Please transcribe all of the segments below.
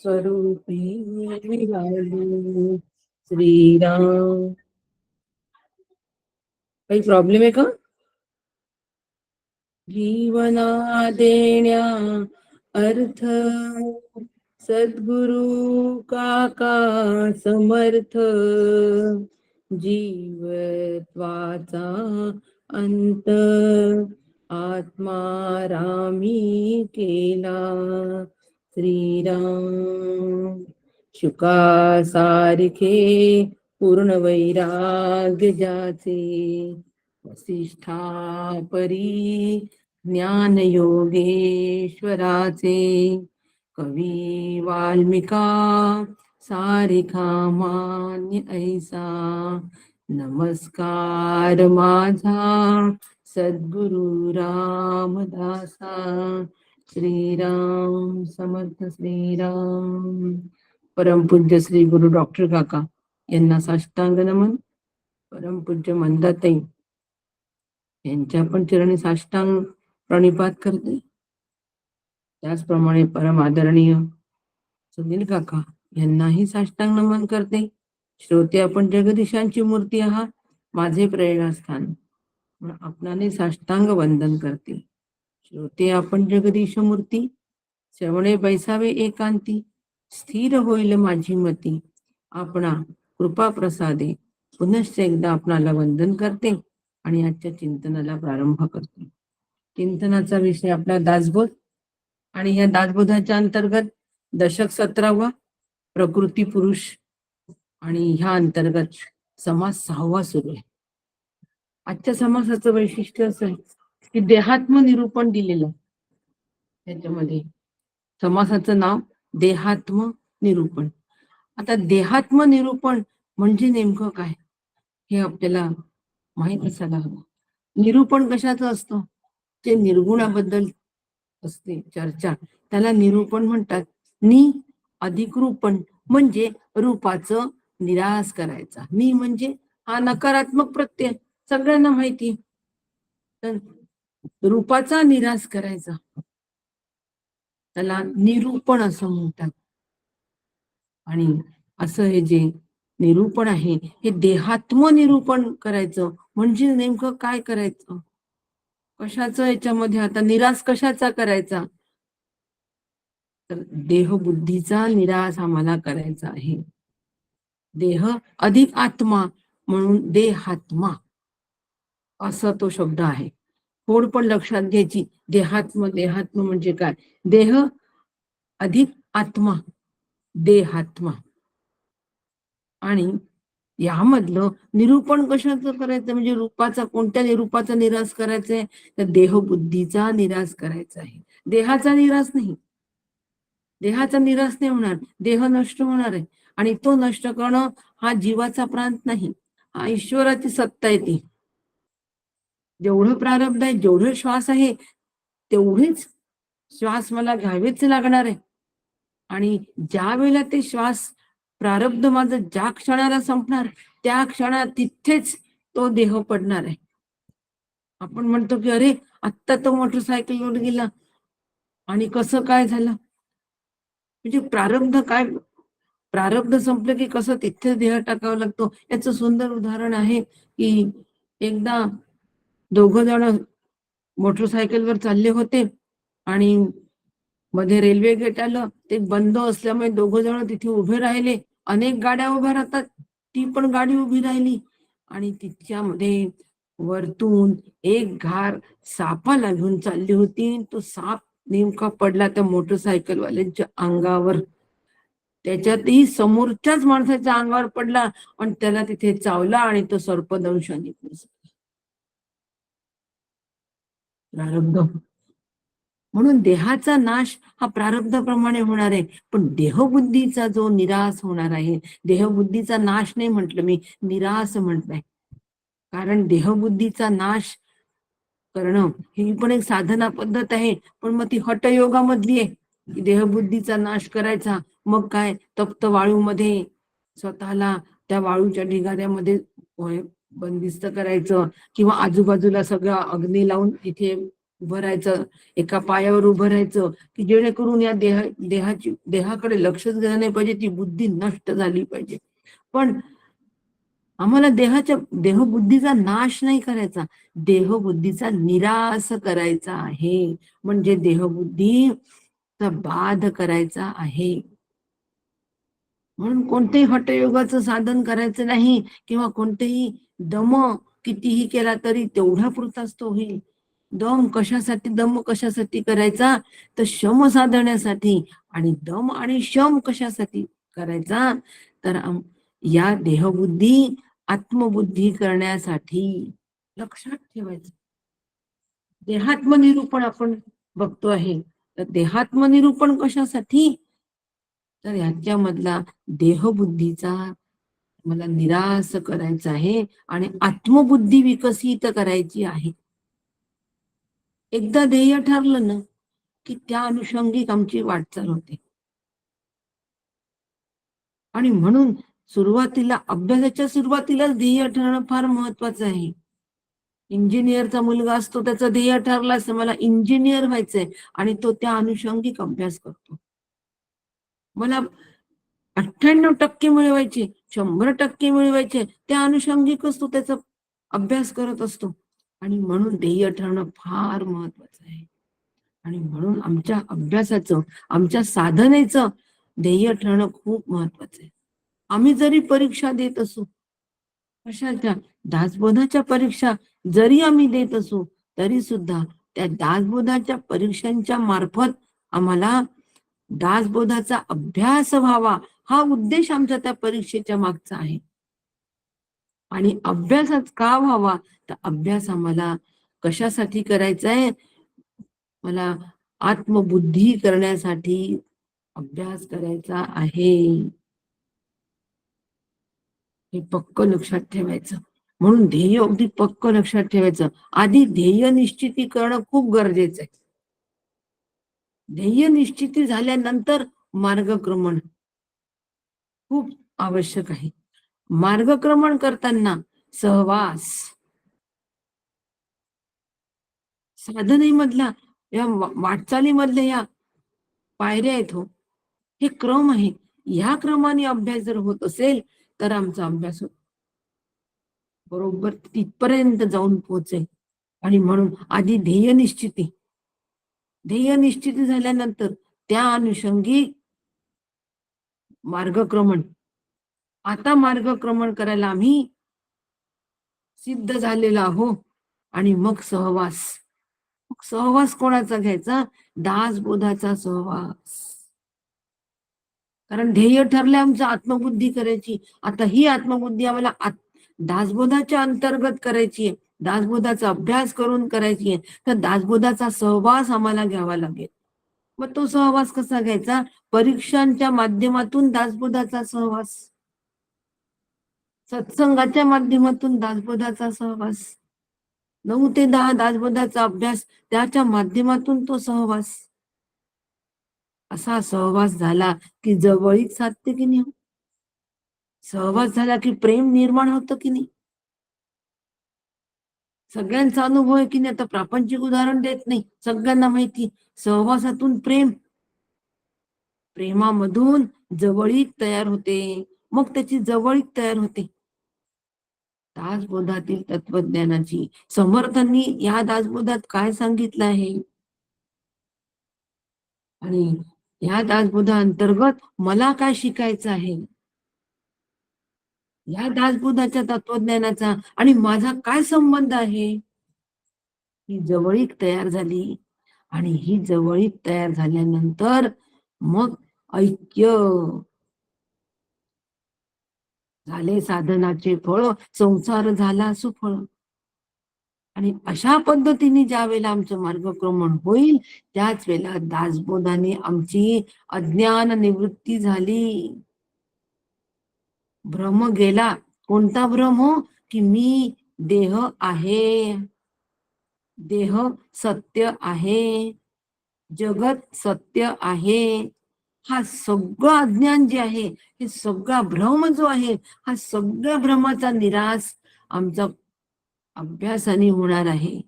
स्वरूपी विराजो श्रीराम. काही प्रॉब्लेम आहे का? जीवना देण्या अर्थ सद्गुरु काका समर्थ. जीवत्वाचा अंत आत्मा रामी केला श्रीराम. शुका सारखे पूर्ण वैराग्य ज्याचे वसिष्ठा परी ज्ञान योगेश्वराचे. कवी वाल्मिका सारिखा मान्य ऐसा. नमस्कार माझा सद्गुरु रामदासा. श्रीराम समर्थ श्रीराम. परमपूज्य श्री गुरु डॉक्टर काका यांना साष्टांग नमन. परमपूज्य मंदाताई यांच्या पण चरणी साष्टांग प्रणिपात करते. त्याचप्रमाणे परम आदरणीय सुनील काका यांनाही साष्टांग नमन करते. श्रोते आपण जगदीशांची मूर्ती आहात, माझे प्रेरणास्थान. आपणाने साष्टांग वंदन करते. श्रोते आपण जगदीश मूर्ती, श्रवणे बैसावे एकांती. स्थिर होईल माझी मती, आपणा कृपा प्रसादे. पुनश्च एकदा आपणाला वंदन करते आणि आजच्या चिंतनाला प्रारंभ करते. चिंतनाचा विषय आपला दासबोध आणि ह्या दासबोधाच्या अंतर्गत दशक 17वा प्रकृती पुरुष आणि ह्या अंतर्गत समास 6वा सुरू आहे. आजच्या समासाचं वैशिष्ट्य असं आहे की देहात्म निरूपण दिलेलं. त्याच्यामध्ये समासाचं नाव देहात्म निरूपण. आता देहात्म निरूपण म्हणजे नेमकं काय हे आपल्याला माहित असायला हवं. निरूपण कशाचं असतं? जे निर्गुणाबद्दल असते चर्चा त्याला निरूपण म्हणतात. नि अधिक रूपण म्हणजे रूपाचं निराश करायचा. नि म्हणजे हा नकारात्मक प्रत्यय सगळ्यांना माहिती. तर रूपाचा निराश करायचा त्याला निरूपण असं म्हणतात. आणि असं हे जे निरूपण आहे हे देहात्म निरूपण करायचं म्हणजे नेमकं काय करायचं? कशाचं याच्यामध्ये आता निराश कशाचा करायचा? तर देहबुद्धीचा निराश आम्हाला करायचा आहे. देह अधिक आत्मा म्हणून देहात्मा असा तो शब्द आहे. थोड पण लक्षात घ्यायची. देहात्म देहात्म म्हणजे काय? देह अधिक आत्मा देहात्मा. आणि यामधलं निरूपण कशाचं करायचं म्हणजे रूपाचा कोणत्या रूपाचा निराश करायचा आहे? तर देहबुद्धीचा निराश करायचा आहे. देहाचा निराश नाही. देहाचा निराश नाही होणार. देह नष्ट होणार आहे आणि तो नष्ट करणं हा जीवाचा प्रांत नाही, हा ईश्वराची सत्ता आहे. ती जेवढं प्रारब्ध आहे जेवढं श्वास आहे तेवढेच श्वास मला घ्यावेच लागणार आहे. आणि ज्या वेळेला ते श्वास प्रारब्ध माझं ज्या क्षणाला संपणार त्या क्षणात तिथेच तो देह पडणार आहे. आपण म्हणतो की अरे आत्ता तो मोटरसायकलवर गेला आणि कसं काय झालं म्हणजे प्रारब्ध काय? प्रारब्ध संपलं की कसं तिथे देह टाकावा लागतो. याचं सुंदर उदाहरण आहे की एकदा दोघ जण मोटरसायकलवर चालले होते आणि मध्ये रेल्वे गेट आलं. ते बंद असल्यामुळे दोघ जण तिथे उभे राहिले. अनेक गाड्या उभ्या राहतात, ती पण गाडी उभी राहिली आणि तिच्यामध्ये वरतून एक घार सापाला घेऊन चालली होती. तो साप नेमका पडला त्या मोटरसायकलवाल्यांच्या अंगावर. त्याच्यातही समोरच्याच माणसाच्या अंगावर पडला आणि त्याला तिथे चावला आणि तो सर्पदंशाने प्रारब्ध. म्हणून देहाचा नाश हा प्रारब्धाप्रमाणे होणार आहे. पण देहबुद्धीचा जो निराश होणार आहे, देहबुद्धीचा नाश नाही म्हटलं मी, निराश म्हटलंय. कारण देहबुद्धीचा नाश करणं ही पण एक साधना पद्धत आहे. पण मग ती हठयोगामधली आहे की देहबुद्धीचा नाश करायचा. मग काय तप्त वाळूमध्ये स्वतःला त्या वाळूच्या ढिगाऱ्यामध्ये बंदिस्त करायचं किंवा आजूबाजूला सगळं अग्नी लावून तिथे उभं राहायचं, एका पायावर उभं राहायचं, की जेणेकरून या देहाकडे लक्षच गेलं नाही पाहिजे, ती बुद्धी नष्ट झाली पाहिजे. पण आम्हाला देहबुद्धीचा नाश नाही करायचा, देहबुद्धीचा निराश करायचा आहे. म्हणजे देहबुद्धीचा बाध करायचा आहे. म्हणून कोणतेही हठयोगाचं साधन करायचं नाही, किंवा कोणतेही दम कितीही केला तरी तेवढ्या पुरताच तो होईल. दम कशासाठी करायचा, तर शम साधण्यासाठी. आणि दम आणि शम कशासाठी करायचा, तर या देहबुद्धी आत्मबुद्धी करण्यासाठी. लक्षात ठेवायचं. देहात्मनिरूपण आपण बघतो आहे, तर देहात्मनिरूपण कशासाठी, तर ह्याच्यामधला देहबुद्धीचा मला निराश करायचा आहे आणि आत्मबुद्धी विकसित करायची आहे. एकदा ध्येय ठरलं ना, की त्या अनुषंगिक आमची वाटचाल होते. आणि म्हणून अभ्यासाच्या सुरुवातीलाच ध्येय ठरणं फार महत्वाचं आहे. इंजिनियरचा मुलगा असतो, त्याचं ध्येय ठरलं असतं मला इंजिनियर व्हायचंय, आणि तो त्या अनुषंगिक अभ्यास करतो. मला 98% मिळवायचे, 100% मिळवायचे, त्या अनुषंगिकच तो त्याचा अभ्यास करत असतो. आणि म्हणून ध्येय ठरणं फार महत्वाचं आहे. आणि म्हणून आमच्या अभ्यासाचं, आमच्या साधनेचं ध्येय ठरणं खूप महत्वाचं आहे. आम्ही जरी परीक्षा देत असू, कशाच्या, दासबोधाच्या परीक्षा जरी आम्ही देत असू, तरी सुद्धा त्या दासबोधाच्या परीक्षांच्या मार्फत आम्हाला दासबोधाचा अभ्यास व्हावा, हा उद्देश आमच्या त्या परीक्षेच्या मागचा आहे. आणि अभ्यासाच का व्हावा, तर अभ्यास आम्हाला कशासाठी करायचा आहे, मला आत्मबुद्धी करण्यासाठी अभ्यास करायचा आहे. हे पक्क लक्षात ठेवायचं. म्हणून ध्येय अगदी पक्क लक्षात ठेवायचं. आधी ध्येय निश्चिती करणं खूप गरजेचं आहे. ध्येय निश्चिती झाल्यानंतर मार्गक्रमण खूप आवश्यक आहे. मार्गक्रमण करताना सहवास, साधनेमधला, या वाटचालीमधल्या या पायऱ्या आहेत हो, हे क्रम आहे. ह्या क्रमाने अभ्यास जर होत असेल, तर आमचा अभ्यास बरोबर तिथपर्यंत जाऊन पोहोचेल. आणि म्हणून आधी ध्येय निश्चिती झाल्यानंतर त्या अनुषंगी मार्गक्रमण. आता मार्गक्रमण करायला आम्ही सिद्ध झालेलो आहो. आणि मग सहवास कोणाचा घ्यायचा, दासबोधाचा सहवास. कारण ध्येय ठरले आमचं आत्मबुद्धी करायची. आता ही आत्मबुद्धी आम्हाला दासबोधाच्या अंतर्गत करायची आहे, दासबोधाचा अभ्यास करून करायची आहे. तर दासबोधाचा सहवास आम्हाला घ्यावा लागेल. मग तो सहवास कसा घ्यायचा, परीक्षांच्या माध्यमातून दासबोधाचा सहवास, सत्संगाच्या माध्यमातून दासबोधाचा सहवास, 9 ते 10 दासबोधाचा अभ्यास, त्याच्या माध्यमातून तो सहवास. असा सहवास झाला की जवळीक साधते की नाही, सहवास झाला की प्रेम निर्माण होतं की नाही. सगळ्यांचा अनुभव आहे की नाही, आता प्रापंचिक उदाहरण देत नाही, सगळ्यांना माहिती, सहवासातून प्रेमामधून जवळीक तयार होते. मग त्याची जवळीक तयार होते. दासबोधातील तत्वज्ञानाची, समर्थांनी या दासबोधात काय सांगितलं आहे, आणि या दासबोधा अंतर्गत मला काय शिकायचं आहे, या दासबोधाच्या तत्वज्ञानाचा आणि माझा काय संबंध आहे, ही जवळीक तयार झाली. आणि ही जवळीक तयार झाल्यानंतर मग ऐक्य झाले, साधनाचे फळ, संसार झाला सुफळ. आणि अशा पद्धतीने ज्या वेळेला आमचं मार्गक्रमण होईल, त्याच वेळेला दासबोधाने आमची अज्ञान निवृत्ती झाली. भ्रम गेला. कोणता भ्रम हो, की मी देह आहे, देह सत्य आहे, जगत सत्य आहे, हा सगळं अज्ञान जे आहे, हे सगळा भ्रम जो आहे, हा सगळ्या भ्रमाचा निराश आमचा अभ्यासाने होणार आहे.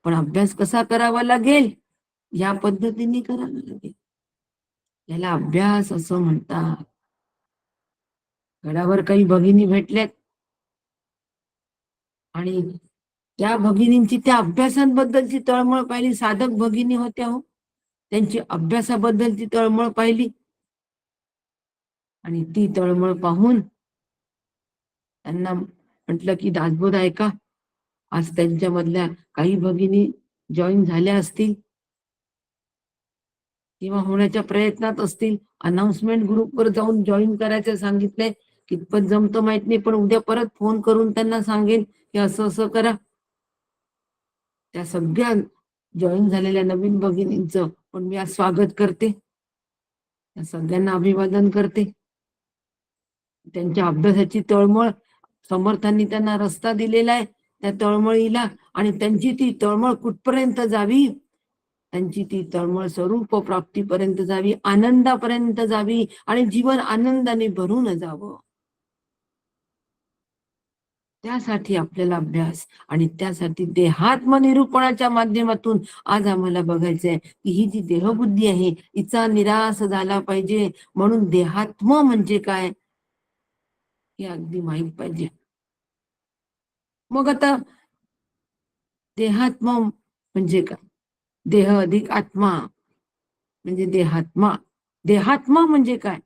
पण अभ्यास कसा करावा लागेल, या पद्धतीने करावा लागेल. याला अभ्यास असं म्हणतात. गडावर काही भगिनी भेटल्यात आणि त्या भगिनींची त्या अभ्यासांबद्दलची तळमळ पाहिली. साधक भगिनी होत्या हो, त्यांची अभ्यासाबद्दलची तळमळ पाहिली आणि ती तळमळ पाहून त्यांना म्हटलं की दासबोध ऐका, आज त्यांच्यामधल्या काही भगिनी जॉईन झाल्या असतील किंवा होण्याच्या प्रयत्नात असतील. अनाउन्समेंट ग्रुपवर जाऊन जॉईन करायचं सांगितलंय. कितपत जमतं माहित नाही, पण उद्या परत फोन करून त्यांना सांगेन की असं असं करा. त्या सगळ्या जॉईन झालेल्या नवीन भगिनींचं पण मी आज स्वागत करते. त्या सगळ्यांना अभिवादन करते. त्यांच्या अभ्यासाची तळमळ, समर्थांनी त्यांना रस्ता दिलेला आहे त्या तळमळीला, आणि त्यांची ती तळमळ कुठपर्यंत जावी, त्यांची ती तळमळ स्वरूप प्राप्तीपर्यंत जावी, आनंदापर्यंत जावी आणि जीवन आनंदाने भरून जावं. त्यासाठी आपल्याला अभ्यास आणि त्यासाठी देहात्म निरूपणाच्या माध्यमातून आज आम्हाला बघायचंय की ही जी देहबुद्धी आहे हिचा निराश झाला पाहिजे. म्हणून देहात्म म्हणजे काय हे अगदी माहित पाहिजे. मग आता देहात्म म्हणजे काय? देह अधिक आत्मा म्हणजे देहात्मा. देहात्मा म्हणजे काय?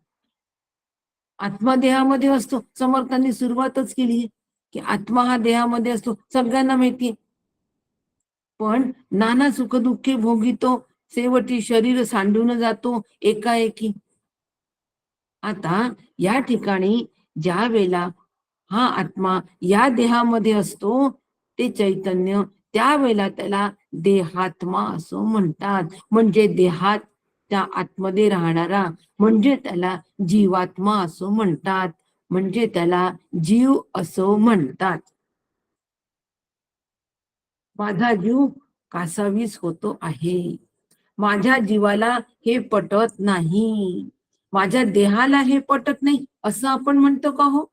आत्मा देहामध्ये असतो. समर्थांनी सुरुवातच केली की आत्मा हा देहामध्ये असतो, सगळ्यांना माहिती. पण नाना सुख दुःखे भोगितो, शेवटी शरीर सांडून जातो एकाएकी. आता या ठिकाणी ज्या वेळेला हा आत्मा या देहामध्ये असतो ते चैतन्य, त्यावेळेला त्याला देहात्मा असं म्हणतात. म्हणजे देहात त्या आतमध्ये राहणारा म्हणजे त्याला जीवात्मा असं म्हणतात. म्हणजे त्याला जीव असं म्हणतात. माझा जीव कासावीस होतो आहे. माझ्या जीवाला हे पटत नाही, माझ्या देहाला हे पटत नाही असं आपण म्हणतो का हो?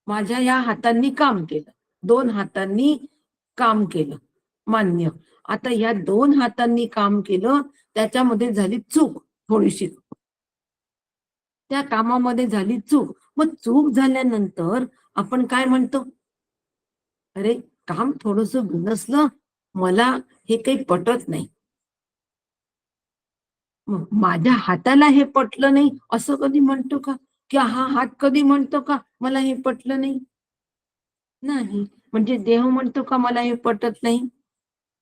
माझ्या या हातांनी काम केलं, दोन हातांनी काम केलं, मान्य. आता या दोन हातांनी काम केलं, त्याच्यामध्ये झाली चूक थोडीशी, त्या कामामध्ये झाली चूक. मग चूक झाल्यानंतर आपण काय म्हणतो? अरे, काम थोडस बिनसलं, मला हे काही पटत नाही. माझ्या हाताला हे पटलं नाही असं कधी म्हणतो का? किंवा हा हात कधी म्हणतो का मला हे पटलं नाही? नाही. म्हणजे देह म्हणतो का मला हे पटत नाही?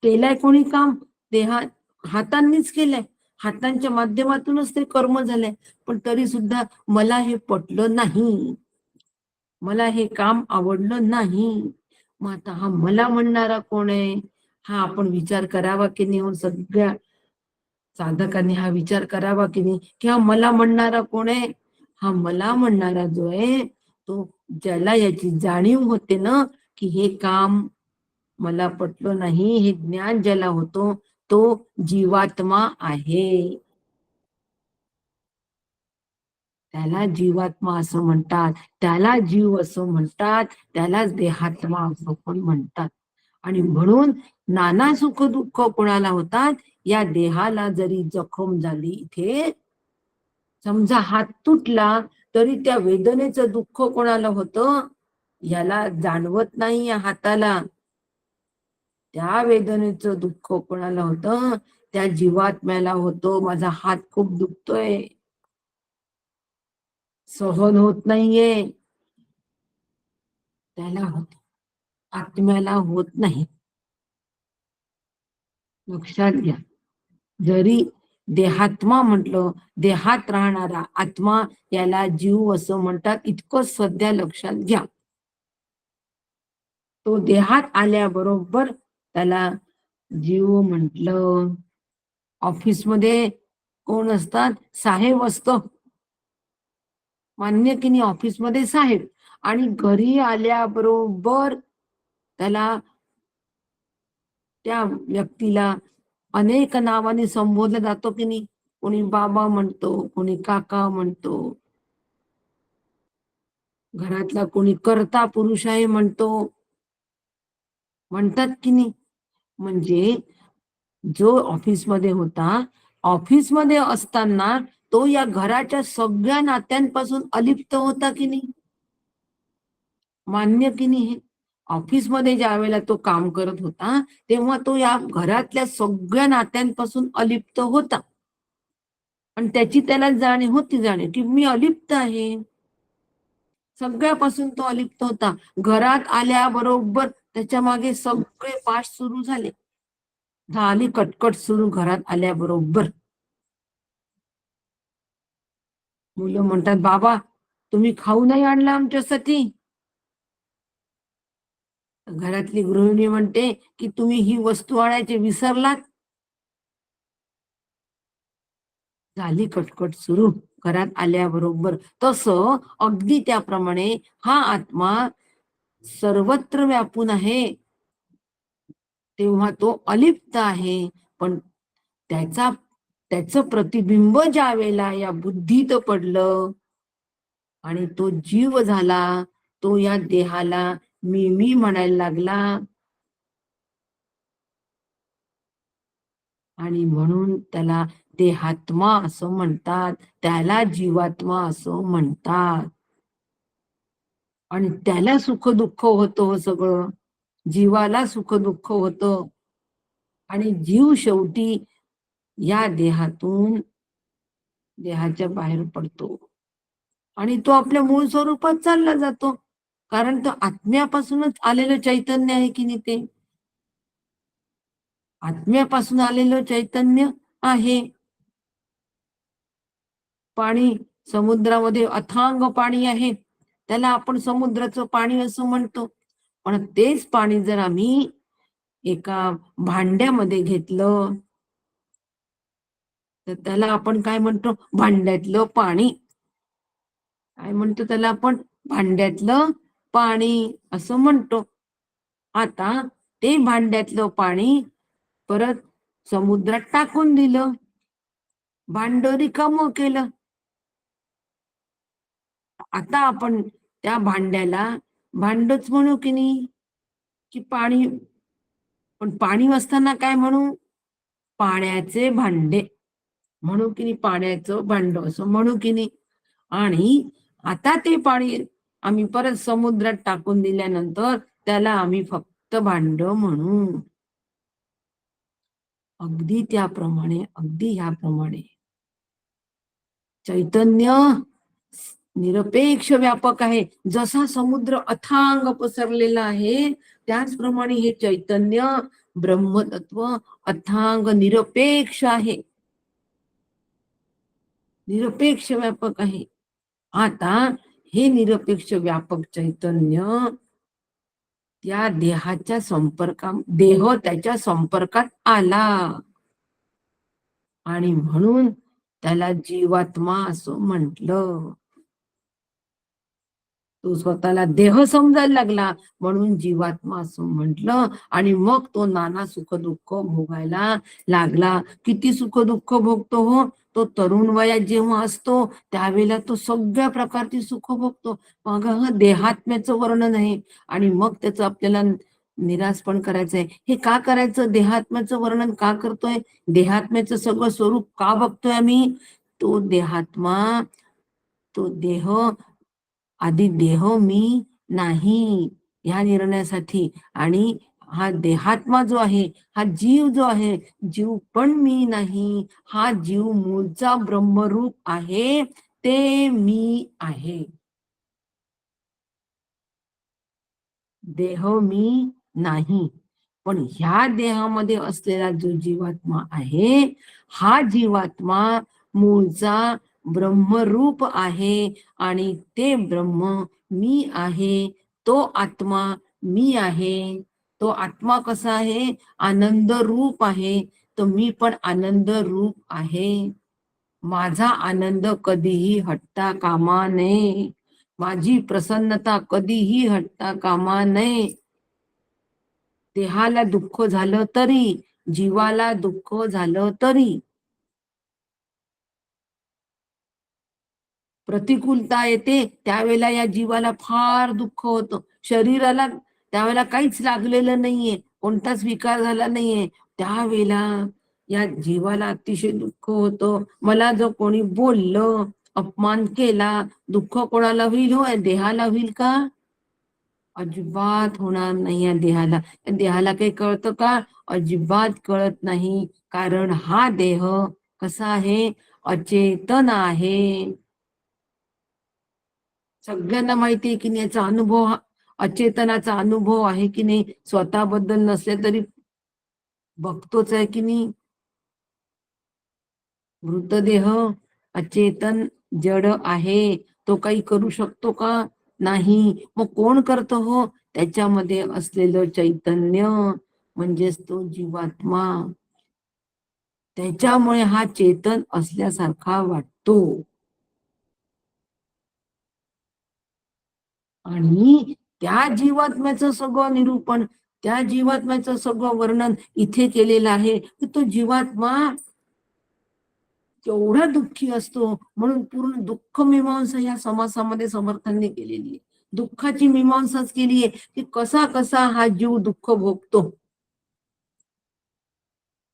केलंय कोणी काम? देहा हातांनीच केलंय. हातांच्या माध्यमातूनच ते कर्म झालंय. पण तरी सुद्धा मला हे पटलं नाही, मला हे काम आवडलं नाही. मग आता हा मला म्हणणारा कोण आहे? हा आपण विचार करावा की नाही हो? सगळ्या साधकांनी हा विचार करावा की नाही, की हा मला म्हणणारा कोण आहे? हा मला म्हणणारा जो आहे तो ज्याला याची जाणीव होते ना की हे काम मला पटलं नाही, हे ज्ञान ज्याला होतो तो जीवात्मा आहे. त्याला जीवात्मा असं म्हणतात, त्याला जीव असं म्हणतात, त्यालाच देहात्मा असं पण म्हणतात. आणि म्हणून नाना सुख दुःख कोणाला होतात? या देहाला जरी जखम झाली, इथे समजा हात तुटला तरी त्या वेदनेचं दुःख कोणाला होतं? याला जाणवत नाही या हाताला. त्या वेदनेचं दुःख कोणाला होतं? त्या जीवात्म्याला होतो. माझा हात खूप दुखतोय, सहन होत नाहीये, त्याला होत, आत्म्याला होत नाही. लक्षात घ्या. जरी देहात्मा म्हटलं, देहात राहणारा आत्मा याला जीव असं म्हणतात, इतकं सध्या लक्षात घ्या. तो देहात आल्याबरोबर त्याला जीव म्हटलं. ऑफिसमध्ये कोण असतात? साहेब असतो, मान्य की नाही? ऑफिसमध्ये साहेब. आणि घरी आल्याबरोबर त्याला, त्या व्यक्तीला अनेक नावाने संबोधलं जातो की नाही? कोणी बाबा म्हणतो, कोणी काका म्हणतो, घरातला कोणी कर्ता पुरुष आहे म्हणतो. म्हणतात की नाही. म्हणजे जो ऑफिसमध्ये होता, ऑफिसमध्ये असताना तो या घराच्या सगळ्या नात्यांपासून अलिप्त होता की नाही. मान्य की नाही हे. ऑफिसमध्ये ज्या वेळेला तो काम करत होता, तेव्हा तो या घरातल्या सगळ्या नात्यांपासून अलिप्त होता. आणि त्याची त्याला जाणीव होती, की मी अलिप्त आहे. सगळ्यापासून तो अलिप्त होता. घरात आल्याबरोबर त्याच्या मागे सगळे पाठ सुरू झाले. झाली कटकट सुरू घरात आल्याबरोबर. मुलं म्हणतात, बाबा तुम्ही खाऊ नाही आणलं आमच्यासाठी. घरातली गृहिणी म्हणते की तुम्ही ही वस्तू आणायची विसरलात. झाली कटकट सुरू घरात आल्याबरोबर. तसं अगदी त्याप्रमाणे हा आत्मा सर्वत्र व्यापून आहे, तेव्हा तो अलिप्त आहे. पण त्याचं प्रतिबिंब ज्या वेळेला या बुद्धीत पडलं आणि तो जीव झाला, तो या देहाला मी म्हणायला लागला. आणि म्हणून त्याला देहात्मा असं म्हणतात, त्याला जीवात्मा असं म्हणतात. आणि त्याला सुख दुःख होतं हो सगळं. जीवाला सुख दुःख होतं. आणि जीव शेवटी या देहाच्या बाहेर पडतो आणि तो आपल्या मूळ स्वरूपात चालला जातो. कारण तो आत्म्यापासूनच आलेलं चैतन्य आहे की नाही ते. आत्म्यापासून आलेलं चैतन्य आहे. पाणी समुद्रामध्ये अथांग पाणी आहे, त्याला आपण समुद्राचं पाणी असं म्हणतो. पण तेच पाणी जर आम्ही एका भांड्यामध्ये घेतलं तर त्याला आपण काय म्हणतो, भांड्यातलं पाणी. काय म्हणतो त्याला आपण, भांड्यातलं पाणी असं म्हणतो. आता ते भांड्यातलं पाणी परत समुद्रात टाकून दिलं, भांड रिकामं केलं. आता आपण त्या भांड्याला भांडच म्हणू की नाही, की पाणी. पण पाणी असताना काय म्हणू, पाण्याचे भांडे म्हणू की नाही, पाण्याचं भांड असं म्हणू की नाही. आणि आता ते पाणी आम्ही परत समुद्रात टाकून दिल्यानंतर त्याला आम्ही फक्त भांड म्हणू. अगदी त्याप्रमाणे, अगदी ह्याप्रमाणे चैतन्य निरपेक्ष व्यापक आहे. जसा समुद्र अथांग पसरलेला आहे, त्याचप्रमाणे हे चैतन्य ब्रह्मतत्व अथांग निरपेक्ष आहे, निरपेक्ष व्यापक आहे. आता हे निरपेक्ष व्यापक चैतन्य त्या देहाच्या देह त्याच्या संपर्कात आला आणि म्हणून त्याला जीवात्मा असं म्हटलं. तो स्वतःला देह समजायला लागला म्हणून जीवात्मा असं म्हटलं. आणि मग तो नाना सुख दुःख भोगायला लागला. किती सुख दुःख भोगतो हो तो, तरुण वयात जेव्हा असतो त्यावेळेला तो सगळ्या प्रकारची सुख भोगतो. मग देहात्म्याचं वर्णन आहे. आणि मग त्याचं आपल्याला निराश पण करायचंय. हे का करायचं, देहात्म्याचं वर्णन का करतोय, देहात्म्याचं सगळं स्वरूप का बघतोय आम्ही. तो देहात्मा, तो देह आधी देह मी नाही ह्या निर्णयासाठी. आणि हा देहात्मा जो आहे, हा जीव जो आहे, जीव पण मी नाही. हा जीव मूळचा ब्रह्मरूप आहे, ते मी आहे. देह मी नाही. पण ह्या देहामध्ये असलेला जो जीवात्मा आहे, हा जीवात्मा मूळचा ब्रह्मरूप आहे. आणि ते ब्रह्म मी आहे. तो आत्मा मी आहे. तो आत्मा कसा आहे, आनंद रूप आहे. तो मी पण आनंद रूप आहे. माझा आनंद कधीही हटता कामा नये. माझी प्रसन्नता कधीही हटता कामा नये. देहाला दुःख झालं तरी, जीवाला दुःख झालं तरी, प्रतिकूलता येते त्यावेळेला या जीवाला फार दुःख होतं. शरीराला त्यावेळेला काहीच लागलेलं नाहीये, कोणताच विकार झाला नाहीये. त्यावेळेला या जीवाला अतिशय दुःख होतं. मला जो कोणी बोललं, अपमान केला, दुःख कोणाला होईल हो? देहाला होईल का? अजिबात होणार नाही या देहाला. या देहाला काही कळतं का? अजिबात कळत नाही. कारण हा देह कसा आहे? अचेतन आहे. सगळ्यांना माहिती आहे की नाही, याचा अनुभव अचेतनाचा अनुभव आहे की नाही, स्वतःबद्दल नसले तरी बघतोच आहे की नाही. मृतदेह अचेतन जड आहे, तो काही करू शकतो का? नाही. मग कोण करतो हो? त्याच्यामध्ये असलेलं चैतन्य, म्हणजेच तो जीवात्मा. त्याच्यामुळे हा चेतन असल्यासारखा वाटतो. आणि त्या जीवात्म्याचं सगळं निरूपण, त्या जीवात्म्याचं सगळं वर्णन इथे केलेलं आहे की तो जीवात्मा केवढा दुःखी असतो. म्हणून पूर्ण दुःख मीमांसा या समासामध्ये समर्थांनी केलेली आहे. दुःखाची मीमांसाच केली आहे की कसा कसा हा जीव दुःख भोगतो.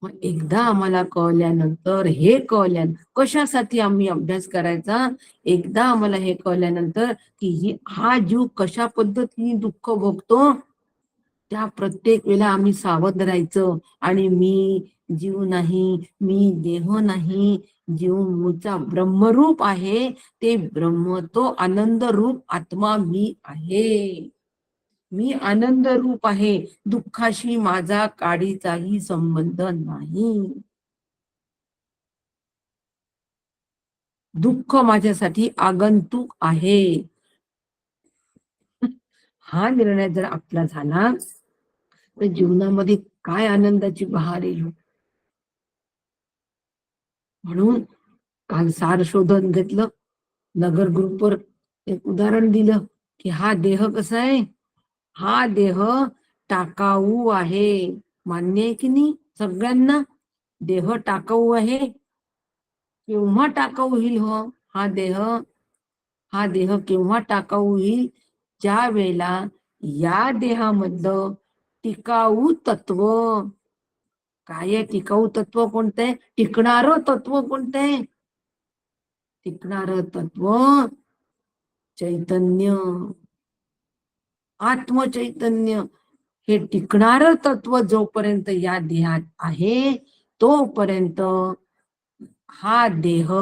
मग एकदा आम्हाला कळल्यानंतर, हे कशासाठी आम्ही अभ्यास करायचा? एकदा आम्हाला हे कळल्यानंतर की हा जीव कशा पद्धतीने दुःख भोगतो, त्या प्रत्येक वेळेला आम्ही सावध राहायचं. आणि मी जीव नाही, मी देह नाही, जीव मूळचा ब्रह्मरूप आहे. ते ब्रह्म, तो आनंद रूप आत्मा मी आहे. मी आनंद रूप आहे. दुःखाशी माझा काडीचाही संबंध नाही. दुःख माझ्यासाठी आगंतुक आहे. हा निर्णय जर आपला झाला तर जीवनामध्ये काय आनंदाची बहार येईल. म्हणून काल सार शोधन घेतलं, नगर ग्रुपवर एक उदाहरण दिलं की हा देह कसा आहे? हा देह टाकाऊ आहे. मान्य आहे की नाही सगळ्यांना? देह टाकाऊ आहे. केव्हा टाकाऊ होईल हो हा देह? हा देह केव्हा टाकाऊ होईल? ज्या वेळेला या देहामधलं टिकाऊ तत्व, काय आहे टिकाऊ तत्व? कोणते? टिकणारं तत्व कोणते? टिकणारं तत्व चैतन्य, आत्मचैतन्य. हे टिकणारं तत्व जोपर्यंत या देहात आहे तोपर्यंत हा देह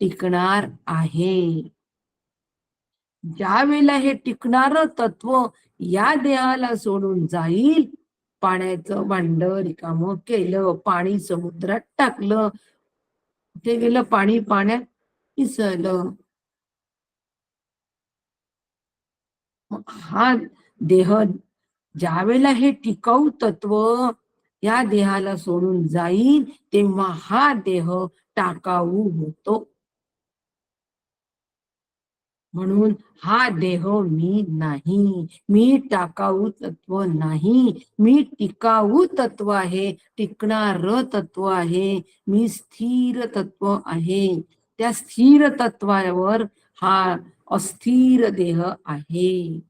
टिकणार आहे. ज्या वेळेला हे टिकणारं तत्व या देहाला सोडून जाईल, पाण्याचं भांड रिकामं केलं, पाणी समुद्रात टाकलं, कुठे गेलं पाणी? पाण्यात मिसळलं. हा देह ज्या वेळेला हे टिकाऊ तत्व या देहाला सोडून जाईल तेव्हा हा देह टाकाऊ होतो. म्हणून हा देह मी नाही, मी टाकाऊ तत्व नाही, मी टिकाऊ तत्व आहे, टिकणार तत्व आहे, मी स्थिर तत्व आहे. त्या स्थिर तत्वावर हा अस्थिर देह आहे.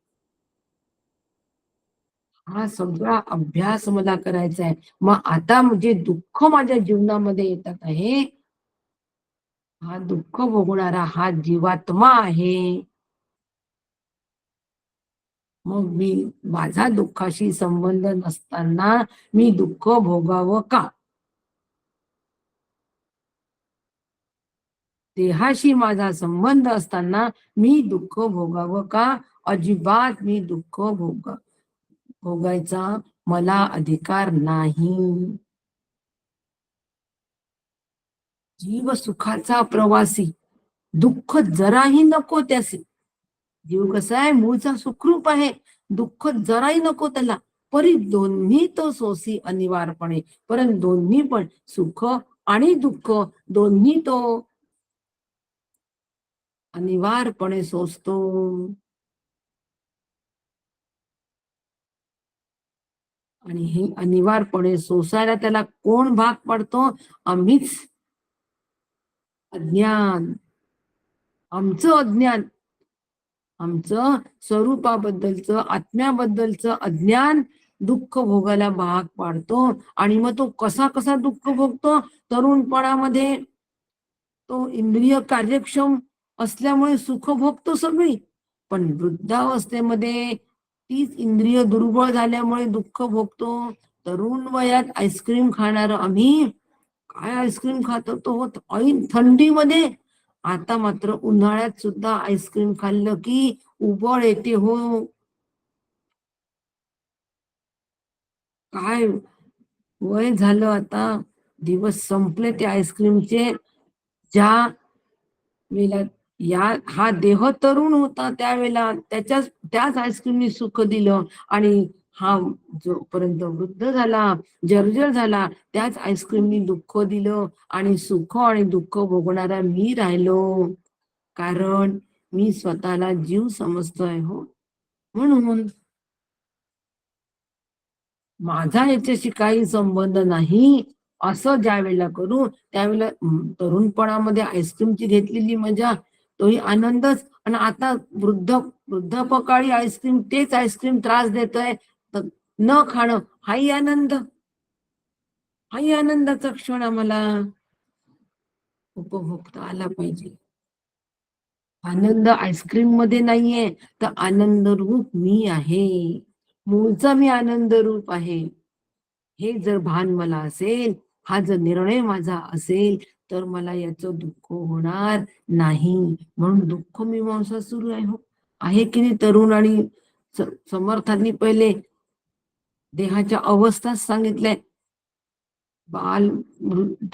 हा सगळा अभ्यास मला करायचा आहे. मग आता म्हणजे दुःख माझ्या जीवनामध्ये येतात आहे, हा दुःख भोगणारा हा जीवात्मा आहे. मग मी माझा दुःखाशी संबंध नसताना मी दुःख भोगावं का? देहाशी माझा संबंध असताना मी दुःख भोगावं का? अजिबात मी दुःख भोगायचा मला अधिकार नाही. जीव सुखाचा प्रवासी, दुःख जराही नको त्याचे. जीव कसा आहे? मूळचा सुखरूप आहे. दुःख जराही नको त्याला. परी दोन्ही तो सोसी अनिवार्यपणे. परंतु दोन्ही पण सुख आणि दुःख दोन्ही तो अनिवार्यपणे सोसतो. आणि हे अनिवार्यपणे सोसायला त्याला कोण भाग पडतो? आम्हीच. अज्ञान, आमचं अज्ञान. आमचं स्वरूपाबद्दलचं आत्म्याबद्दलचं अज्ञान दुःख भोगायला भाग पाडतो. आणि मग तो कसा कसा दुःख भोगतो? तरुणपणामध्ये तो इंद्रिय कार्यक्षम असल्यामुळे सुख भोगतो सगळी, पण वृद्धावस्थेमध्ये तीच इंद्रिय दुर्बळ झाल्यामुळे दुःख भोगतो. तरुण वयात आईस्क्रीम खाणार आम्ही, काय आईस्क्रीम खात होतो ऐन थंडीमध्ये. आता मात्र उन्हाळ्यात सुद्धा आईस्क्रीम खाल्लं की उबळ येते हो. काय वय झालं आता, दिवस संपले ते आईस्क्रीमचे. ज्या वेळेला हा देह तरुण होता त्यावेळेला त्याच आईस्क्रीमनी सुख दिलं, आणि हा जोपर्यंत वृद्ध झाला, जर्जर झाला, त्याच आईस्क्रीमनी दुःख दिलं, आणि सुख आणि दुःख भोगणारा मी राहिलो. कारण मी स्वतःला जीव समजतोय हो. म्हणून माझा याच्याशी काही संबंध नाही असं ज्या वेळेला करू त्यावेळेला तरुणपणामध्ये आईस्क्रीमची घेतलेली मजा तोही आनंदच, आणि आता वृद्धापकाळी आईस्क्रीम तेच आईस्क्रीम त्रास देतोय, तर न खाणं हाही आनंद, हाही आनंदाचा क्षण आम्हाला उपभोगता आला पाहिजे. आनंद आईस्क्रीम मध्ये नाहीये, तर आनंद रूप मी आहे, मूळचा मी आनंद रूप आहे. हे जर भान मला असेल, हा जर निर्णय माझा असेल, तर मला याचं दुःख होणार नाही. म्हणून दुःख मीमांसा सुरू आहे हो, आहे की नाही. तरुण आणि समर्थांनी पहिले देहाच्या अवस्थाच सांगितल्या, बाल,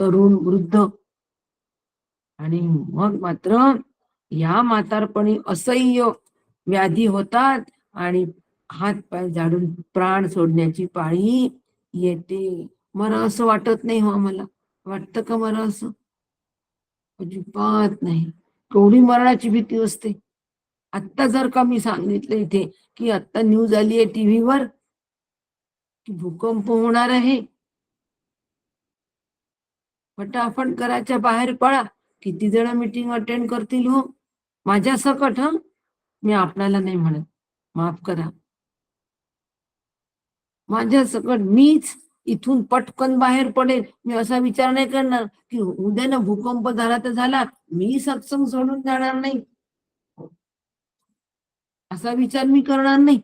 तरुण, वृद्ध, आणि मग मात्र या म्हातारपणी असह्य व्याधी होतात आणि हात पाय झाडून प्राण सोडण्याची पाळी येते. मला असं वाटत नाही हो. आम्हाला वाटतं का मला असं? अजिबात नाही. केवढी मरणाची भीती असते. आत्ता जर का मी सांगितलं इथे की आत्ता न्यूज आली आहे टीव्हीवर की भूकंप होणार आहे, फटाफट घराच्या बाहेर पळा, किती जण मीटिंग अटेंड करतील हो माझ्या सकट. मी आपल्याला नाही म्हणत, माफ करा, माझ्या सकट मीच इथून पटकन बाहेर पडेल. मी असा विचार नाही करणार की उद्या ना भूकंप झाला तर झाला, मी सत्संग सोडून जाणार नाही, असा विचार मी करणार नाही.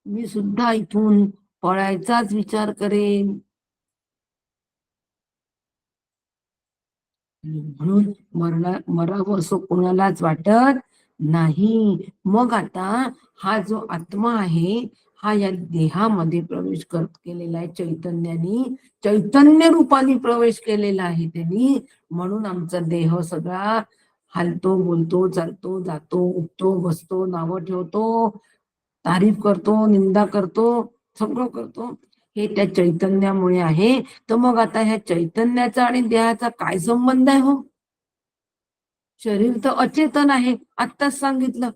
मी सुद्धा इथून पळायचाच विचार करेन. म्हणून मरावं असं कोणालाच वाटत नाही. मग आता हा जो आत्मा आहे हा या देहामध्ये प्रवेश केलेला आहे चैतन्याने, चैतन्य रूपाने प्रवेश केलेला आहे त्यांनी. म्हणून आमचा देह सगळा हालतो, बोलतो, चालतो, जातो, उठतो, बसतो, नावं ठेवतो, तारीफ करतो, निंदा करतो, सगळं करतो, हे त्या चैतन्यामुळे आहे. तर मग आता ह्या चैतन्याचा आणि देहाचा काय संबंध आहे हो? शरीर तर अचेतन आहे, आत्ताच सांगितलं.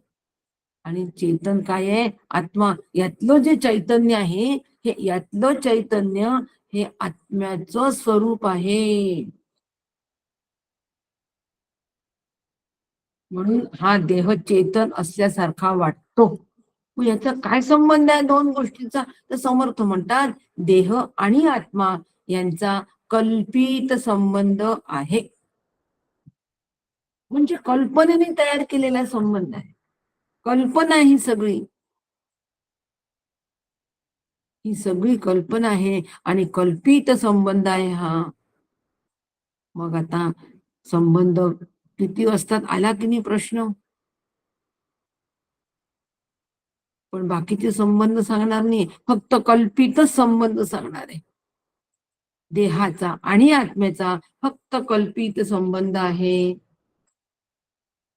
आणि चेतन काय आहे? आत्मा. यातलं जे चैतन्य आहे, हे यातलं चैतन्य हे आत्म्याचं स्वरूप आहे. म्हणून हा देह चेतन असल्यासारखा वाटतो. याचा काय संबंध आहे दोन गोष्टीचा? तर समर्थ म्हणतात देह आणि आत्मा यांचा कल्पित संबंध आहे. म्हणजे कल्पनेने तयार केलेला संबंध आहे. कल्पना ही सगळी, ही सगळी कल्पना आहे आणि कल्पित संबंध आहे हा. मग आता संबंध किती असतात आला की नाही प्रश्न? पण बाकीचे संबंध सांगणार नाही, फक्त कल्पितच संबंध सांगणार आहे. देहाचा आणि आत्म्याचा फक्त कल्पित संबंध आहे.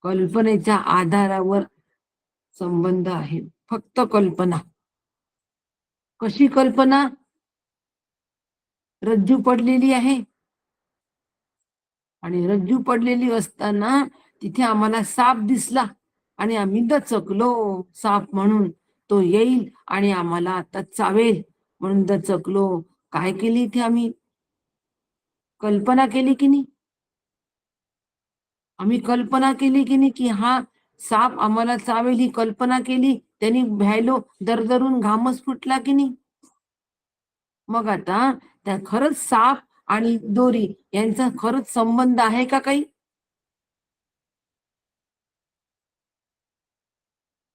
कल्पनेच्या आधारावर संबंध आहे, फक्त कल्पना. कशी कल्पना? रज्जू पडलेली आहे आणि रज्जू पडलेली असताना तिथे आम्हाला साप दिसला आणि आम्ही दचकलो, साप म्हणून तो येईल आणि आम्हाला आता चावेल म्हणून दचकलो. काय केली इथे आम्ही? कल्पना केली की नाही? आम्ही कल्पना केली की नाही की हा साप आम्हाला चावेल ही कल्पना केली, त्यांनी भ्यायलो, दरदरून घामच फुटला की नाही. मग आता त्या खरंच साप आणि दोरी यांचा खरंच संबंध आहे का काही?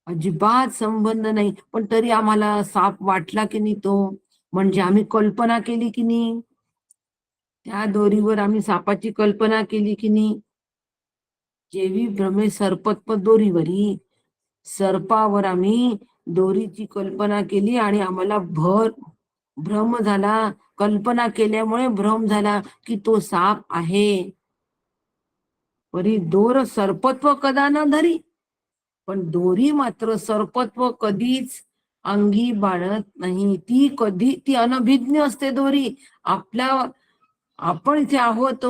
अजिबात संबंध नाही. पण तरी आम्हाला साप वाटला की नाही तो, म्हणजे आम्ही कल्पना केली की नाही, त्या दोरीवर आम्ही सापाची कल्पना केली की नाही. जेवी भ्रमे सर्पत्व दोरीवरी, सर्पावर आम्ही दोरीची कल्पना केली आणि आम्हाला भ्रम झाला. कल्पना केल्यामुळे भ्रम झाला की तो साप आहे. परी दोर सर्पत्व कदा न धरी, पण दोरी मात्र सर्पत्व कधीच अंगी बाळगत नाही. ती कधी ती अनभिज्ञ असते दोरी. आपल्या आपण जे आहोत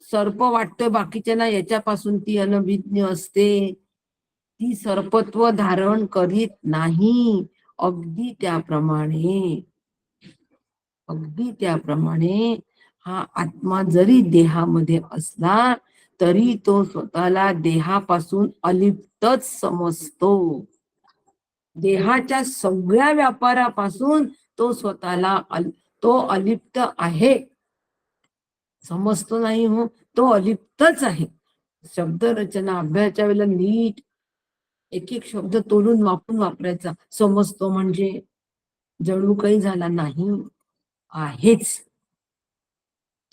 सर्प वाटतोय बाकीच्यांना, याच्यापासून ती अनभिज्ञ असते. ती सर्पत्व धारण करीत नाही. अगदी त्याप्रमाणे हा आत्मा जरी देहामध्ये असला तरी तो स्वतःला देहापासून अलिप्तच समजतो. देहाच्या सगळ्या व्यापारापासून तो स्वतःला तो अलिप्त आहे समजतो. नाही हो, तो अलिप्तच आहे. शब्द रचना अभ्यासाच्या वेळेला नीट एक एक शब्द तोडून वापरून वापरायचा. समजतो म्हणजे जणू काही झाला नाही, आहेच.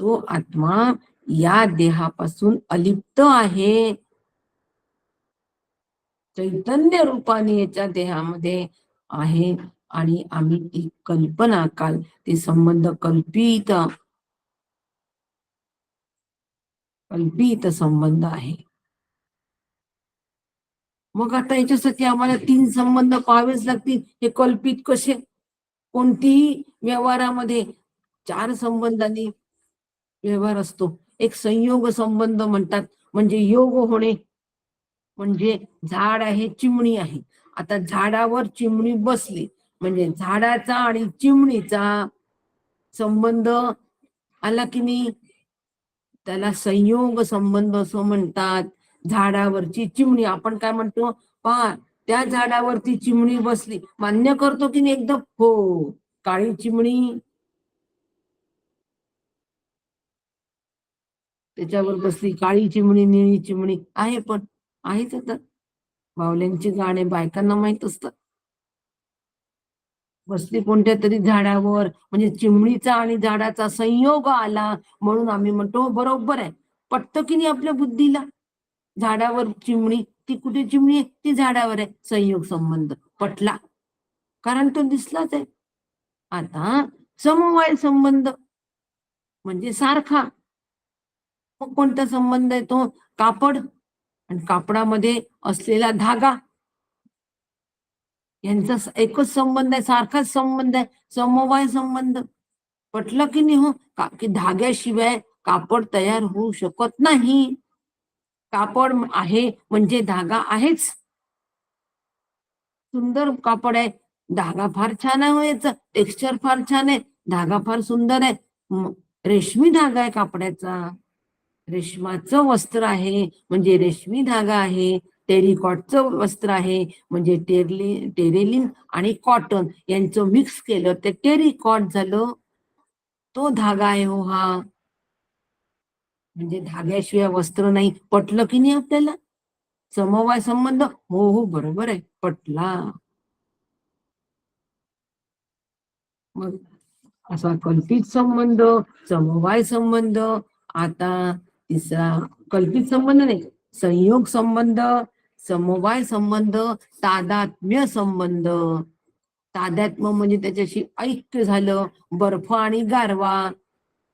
तो आत्मा या देहापासून अलिप्त आहे. चैतन्य रूपाने याच्या देहामध्ये आहे आणि आम्ही ती कल्पना काल ते संबंध कल्पित संबंध आहे. मग आता याच्यासाठी आम्हाला 3 संबंध पाहावेच लागतील. हे कल्पित कसे? कोणतीही व्यवहारामध्ये 4 संबंधांनी व्यवहार असतो. एक संयोग संबंध म्हणतात, म्हणजे योग होणे. म्हणजे झाड आहे, चिमणी आहे. आता झाडावर चिमणी बसली म्हणजे झाडाचा आणि चिमणीचा संबंध आला की नाही, त्याला संयोग संबंध असं म्हणतात. झाडावरची चिमणी, आपण काय म्हणतो, पहा त्या झाडावरती चिमणी बसली, मान्य करतो की नाही एकदम, हो. काळी चिमणी त्याच्यावर बसली, काळी चिमणी निळी चिमणी आहे, पण आहेच. आता बावल्यांची गाणे बायकांना माहित असतात. बसली कोणत्या तरी झाडावर, म्हणजे चिमणीचा आणि झाडाचा संयोग आला म्हणून आम्ही म्हणतो बरोबर आहे. पटतं की नाही आपल्या बुद्धीला? झाडावर चिमणी, ती कुठे चिमणी आहे? ती झाडावर आहे. संयोग संबंध पटला, कारण तो दिसलाच आहे. आता समवाय संबंध म्हणजे सारखा. मग कोणता संबंध आहे तो? कापड आणि कापडामध्ये असलेला धागा यांचा एकच संबंध आहे, सारखाच संबंध आहे, समवाय संबंध. पटलं की नाही हो? की धाग्याशिवाय कापड तयार होऊ शकत नाही. कापड आहे म्हणजे धागा आहेच. सुंदर कापड आहे, धागा फार छान आहे, याचं टेक्स्चर फार छान आहे, धागा फार सुंदर आहे. रेशमी धागा आहे कापडाचा. रेशमाचं वस्त्र आहे म्हणजे रेशमी धागा आहे. टेरिकॉटचं वस्त्र आहे म्हणजे टेरेलिन आणि कॉटन यांचं मिक्स केलं ते टेरिकॉट झालं. तो धागा आहे हो हा. म्हणजे धाग्याशिवाय वस्त्र नाही. पटलं की नाही आपल्याला? समवाय संबंध, हो हो बरोबर आहे, पटला. मग असा कल्पित संबंध, समवाय संबंध. आता तिसरा कल्पित संबंध नाही, संयोग संबंध, समवाय संबंध, तादात्म्य संबंध. तादात्म्य म्हणजे त्याच्याशी ऐक्य झालं. बर्फ आणि गारवा,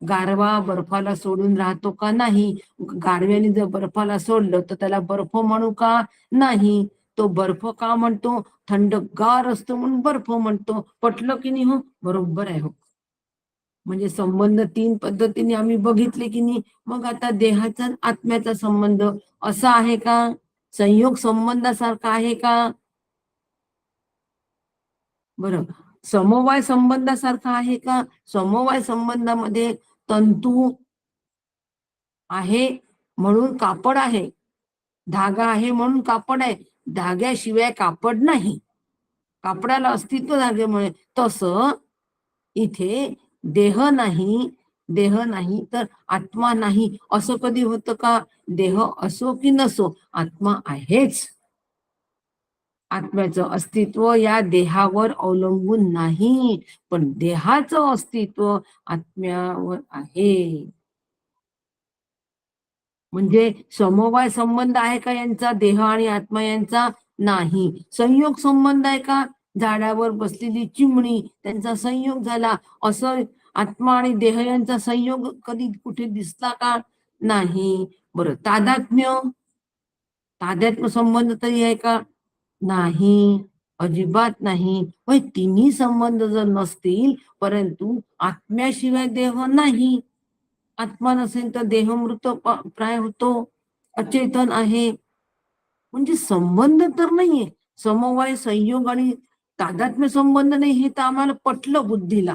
गारवा बर्फाला सोडून राहतो का? नाही. गारव्याने जर बर्फाला सोडलं तर त्याला बर्फ म्हणू का? नाही. तो बर्फ का म्हणतो? थंडगार असतो म्हणून बर्फ म्हणतो. पटलं की नाही हो? बरोबर आहे हो. म्हणजे संबंध 3 पद्धतीने आम्ही बघितले की नाही. मग आता देहाचा आत्म्याचा संबंध असा आहे का? संयोग संबंधासारखा आहे का? बरं, समवाय संबंधासारखा आहे का? समवाय संबंधामध्ये तंतू आहे म्हणून कापड आहे. धागा आहे म्हणून कापड आहे, धाग्याशिवाय कापड नाही. कापडाला अस्तित्व धाग्यामुळे. तसं इथे देह नाही, देह नाही तर आत्मा नाही असं कधी होतं का? देह असो की नसो आत्मा आहेच. आत्म्याचं अस्तित्व या देहावर अवलंबून नाही, पण देहाचं अस्तित्व आत्म्यावर आहे. म्हणजे समवाय संबंध आहे का यांचा, देह आणि आत्मा यांचा? नाही. संयोग संबंध आहे का? झाडावर बसलेली चिमणी त्यांचा संयोग झाला, असं आत्मा आणि देह यांचा संयोग कधी कुठे दिसला का? नाही. बरं, तादात्म्य, तादात्म्य संबंध तरी आहे का? नाही, अजिबात नाही. तिन्ही संबंध जर नसतील, परंतु आत्म्याशिवाय देह नाही. आत्मा नसेल तर देह मृत प्राय होतो, अचेतन आहे. म्हणजे संबंध तर नाहीये. समवाय संयोग आणि तादात्म्य संबंध नाही, हे तर आम्हाला पटलं बुद्धीला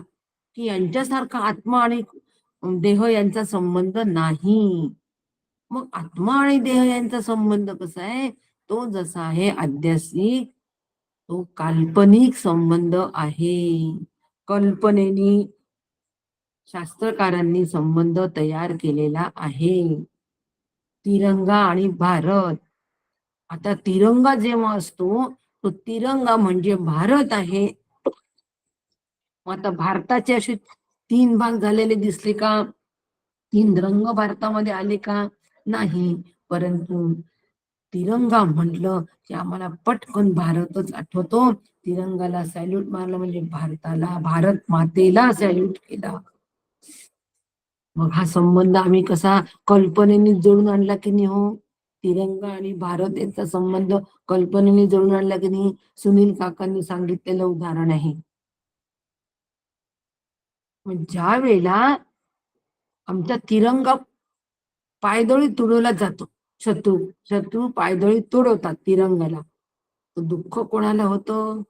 की यांच्यासारखा आत्मा आणि देह यांचा संबंध नाही. मग आत्मा आणि देह यांचा संबंध कसा आहे? तो जसा आहे अध्यासिक, तो काल्पनिक संबंध आहे. कल्पनेनी शास्त्रकारांनी संबंध तयार केलेला आहे. तिरंगा आणि भारत. आता तिरंगा जेव्हा असतो, तो तिरंगा म्हणजे भारत आहे. आता भारताचे असे 3 भाग झालेले दिसले का? 3 रंग भारतामध्ये आले का? नाही. परंतु तिरंगा म्हटलं की आम्हाला पटकन भारतच आठवतो. तिरंगाला सॅल्यूट मारलं म्हणजे भारताला, भारत मातेला सॅल्यूट केला. मग हा संबंध आम्ही कसा कल्पनेने जोडून आणला की नाही हो? तिरंगा आणि भारत यांचा संबंध कल्पनेने जोडून आणला की नाही? सुनील काकांनी सांगितलेलं उदाहरण आहे. मग ज्या वेळेला आमचा तिरंगा पायदळी तुडवला जातो, शत्रू शत्रू पायदळी तुडवतात तिरंगाला, तर दुःख कोणाला होतं?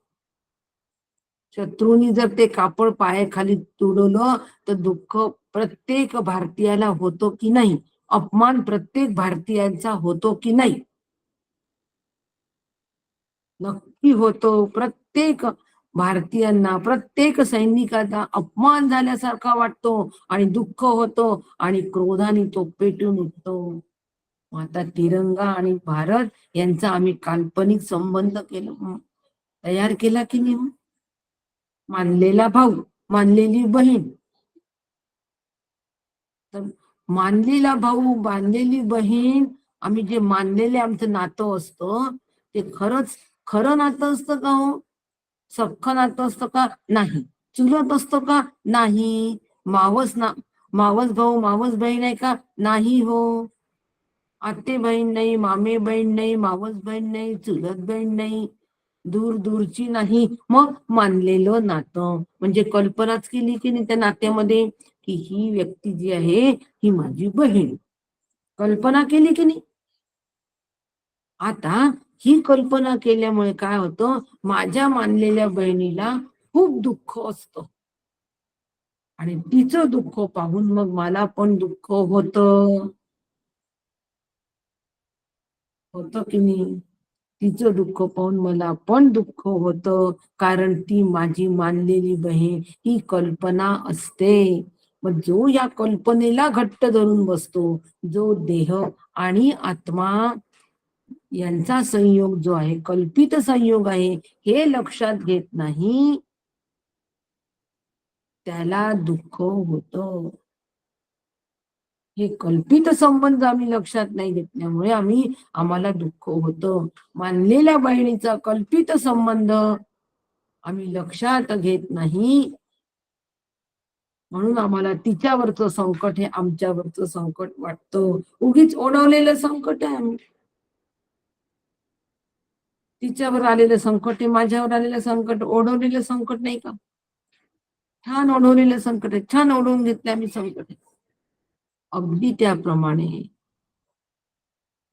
शत्रूंनी जर ते कापड पायाखाली तुडवलं तर दुःख प्रत्येक भारतीयाला होतो की नाही? अपमान प्रत्येक भारतीयांचा होतो की नाही? नक्की होतो. प्रत्येक भारतीयांना, प्रत्येक सैनिकाचा अपमान झाल्यासारखा वाटतो आणि दुःख होतो आणि क्रोधाने तो पेटून उठतो. आता तिरंगा आणि भारत यांचा आम्ही काल्पनिक संबंध केला, तयार केला की नाही? मानलेला भाऊ, मानलेली बहीण. तर मानलेला भाऊ, मानलेली बहीण, आम्ही जे मानलेले आमचं नातं असतं ते खरंच खरं नातं असतं का हो? सख्खं नातं असतं का? नाही. चुलत असतो का? नाही. मावस ना, मावस भाऊ मावस बहीण आहे का? नाही हो. आते बहीण नाही, मामे बहीण नाही, मावस बहीण नाही, चुलत बहीण नाही, दूर दूरची नाही. मग मानलेलं नातं म्हणजे कल्पनाच केली की नाही त्या नात्यामध्ये की ही व्यक्ती जी आहे ही माझी बहीण, कल्पना केली की नाही? आता ही कल्पना केल्यामुळे काय होतं? माझ्या मानलेल्या बहिणीला खूप दुःख असतं आणि तिचं दुःख पाहून मग मला पण दुःख होतं. होतं की नाही? तिचं दुःख पाहून मला पण दुःख होतं, कारण ती माझी मानलेली बहीण ही कल्पना असते. मग जो या कल्पनेला घट्ट धरून बसतो, जो देह आणि आत्मा यांचा संयोग जो आहे, कल्पित संयोग आहे, हे लक्षात घेत नाही, त्याला दुःख होतं. हे कल्पित संबंध आम्ही लक्षात नाही घेतल्यामुळे आम्हाला दुःख होतं. मानलेल्या बहिणीचा कल्पित संबंध आम्ही लक्षात घेत नाही, म्हणून आम्हाला तिच्यावरचं संकट हे आमच्यावरचं संकट वाटतं. उगीच ओढवलेलं संकट आहे. आम्ही तिच्यावर आलेलं संकट हे माझ्यावर आलेलं संकट ओढवलेलं संकट नाही का? छान ओढवलेलं संकट आहे, छान ओढवून घेतलं आम्ही संकट आहे. अगदी त्याप्रमाणे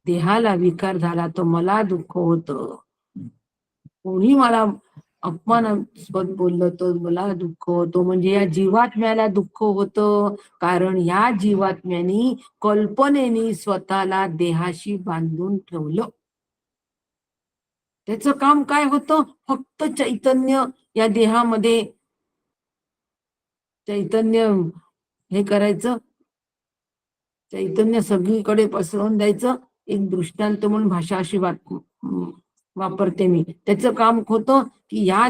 देहाला विकार झाला तर मला दुःख होतं. कोणी मला अपमानास्पद बोललं तर मला दुःख होतं. म्हणजे या जीवात्म्याला दुःख होतं, कारण या जीवात्म्यानी कल्पनेनी स्वतःला देहाशी बांधून ठेवलं. त्याचं काम काय होतं? फक्त चैतन्य या देहामध्ये चैतन्य हे करायचं, चैतन्य सगळीकडे पसरवून द्यायचं. एक दृष्टांत म्हणून भाषा अशी वापरते मी. त्याचं काम होतं की या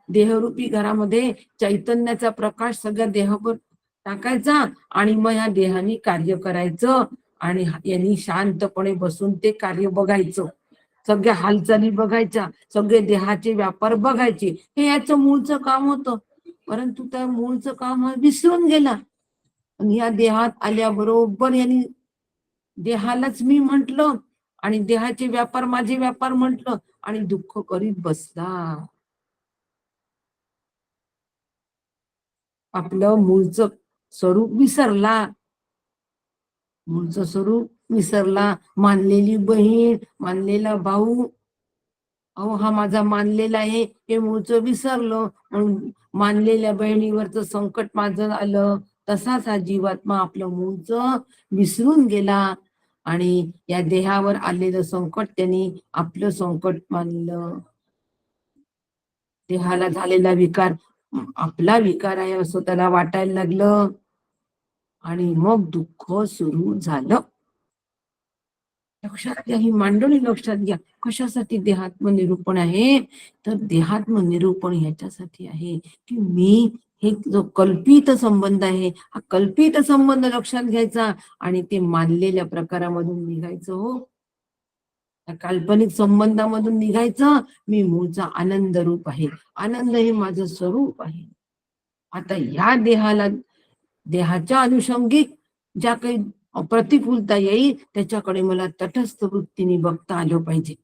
देहरूपी घरामध्ये चैतन्याचा प्रकाश सगळ्या देहावर टाकायचा आणि मग या देहाने कार्य करायचं आणि यांनी शांतपणे बसून ते कार्य बघायचं. सगळ्या हालचाली बघायच्या, सगळे देहाचे व्यापार बघायचे. हे याचं मूळचं काम होतं. परंतु त्या मूळचं काम विसरून गेला. आणि या देहात आल्याबरोबर यांनी देहालाच मी म्हंटल आणि देहाचे व्यापार माझे व्यापार म्हंटल आणि दुःख करीत बसला. आपलं मूळचं स्वरूप विसरला. मूळचं स्वरूप विसरला. मानलेली बहीण, मानलेला भाऊ, अहो हा माझा मानलेला आहे, हे मूळचं विसरलो. मानलेल्या बहिणीवरचं संकट माझं आलं. तसाच हा जीवात्मा आपलं मूळचं विसरून गेला आणि या देहावर आलेलं संकट त्यांनी आपलं संकट मानलं. देहाला झालेला विकार आपला विकार आहे असं त्याला वाटायला लागलं आणि मग दुःख सुरू झालं. लक्षात घ्या, ही मांडणी लक्षात घ्या. कशासाठी देहात्म निरूपण आहे? तर देहात्म निरूपण ह्याच्यासाठी आहे की मी हे जो कल्पित संबंध आहे, हा कल्पित संबंध लक्षात घ्यायचा आणि ते मानलेल्या प्रकारामधून निघायचं. हो, काल्पनिक संबंधामधून निघायचं. मी मूळचा आनंद रूप आहे, आनंद हे माझं स्वरूप आहे. आता ह्या देहाच्या अनुषंगिक ज्या काही प्रतिकूलता येईल त्याच्याकडे मला तटस्थ वृत्तीने बघता आलं पाहिजे.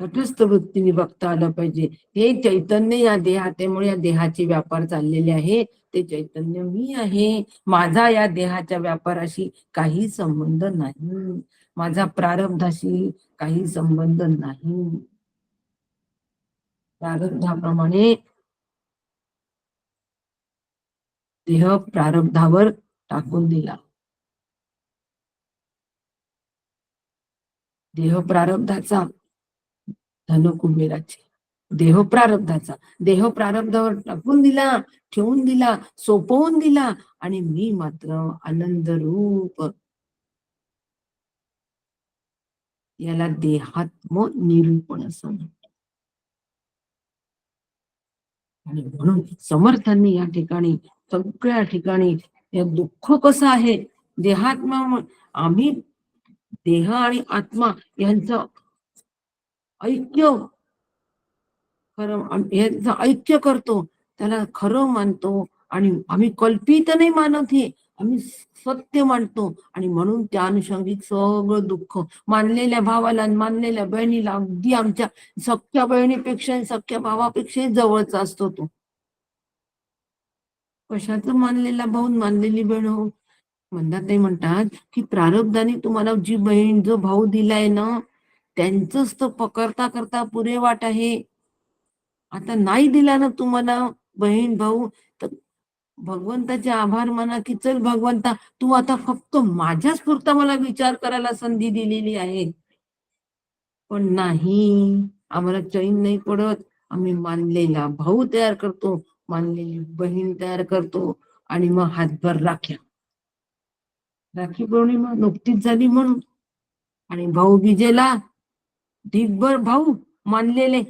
तटस्थ वृत्तीने बघता आलं पाहिजे. हे चैतन्य या देहातेमुळे या देहाचे व्यापार चाललेले आहे. ते चैतन्य मी आहे. माझा या देहाच्या व्यापाराशी काही संबंध नाही. माझा प्रारब्धाशी काही संबंध नाही. प्रारब्धाप्रमाणे देह प्रारब्धावर टाकून दिला. देह प्रारब्धाचा, धन कुबेराचे. देह प्रारब्धावर टाकून दिला, ठेवून दिला, सोपवून दिला आणि मी मात्र आनंद रूप. याला देहात्म निरूपण असं म्हणतात. आणि म्हणून समर्थांनी या ठिकाणी सगळ्या ठिकाणी हे दुःख कसं आहे देहात्मा, आम्ही देह आणि आत्मा यांचं ऐक्य, खरं यांचं ऐक्य करतो, त्याला खरं मानतो आणि आम्ही कल्पित नाही मानत, हे आम्ही सत्य मानतो. आणि म्हणून त्या अनुषंगिक सगळं दुःख मानलेल्या भावाला, मानलेल्या बहिणीला, अगदी आमच्या सख्या बहिणीपेक्षा सख्या भावापेक्षा जवळचा असतो तो. कशाचं मानलेला भाऊ, मानलेली बहीण हो. म्हणतात ते म्हणतात की प्रारब्धाने तुम्हाला जी बहीण जो भाऊ दिलाय ना, त्यांचंच तो पकडता करता पुरे वाट आहे. आता नाही दिला ना तुम्हाला बहीण भाऊ, तर भगवंताचे आभार माना की चल भगवंता, तू आता फक्त माझ्याच पुरता मला विचार करायला संधी दिलेली आहे. पण नाही, आम्हाला चैन नाही पडत. आम्ही मानलेला भाऊ तयार करतो, मानलेली बहीण तयार करतो आणि मग हातभर राख्या. राखी पौर्णिमा नुकतीच झाली म्हणून, आणि भाऊ बीजेला ढीगभर भाऊ मानलेले.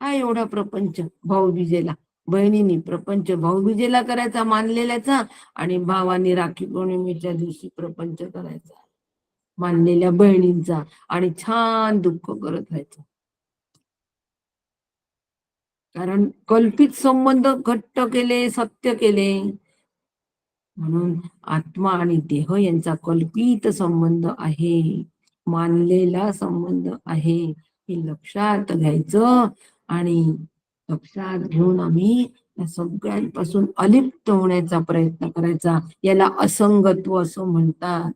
हा एवढा प्रपंच भाऊ बीजेला, बहिणीनी प्रपंच भाऊ बीजेला करायचा मानलेल्याचा, आणि भावानी राखी पौर्णिमेच्या दिवशी प्रपंच करायचा मानलेल्या बहिणींचा, आणि छान दुःख करत राहायचं. कारण कल्पित संबंध घट्ट केले, सत्य केले. म्हणून आत्मा आणि देह यांचा कल्पित संबंध आहे, मानलेला संबंध आहे, हे लक्षात घ्यायचं. आणि लक्षात घेऊन आम्ही या सगळ्यांपासून अलिप्त होण्याचा प्रयत्न करायचा. याला असंगत्व असं म्हणतात.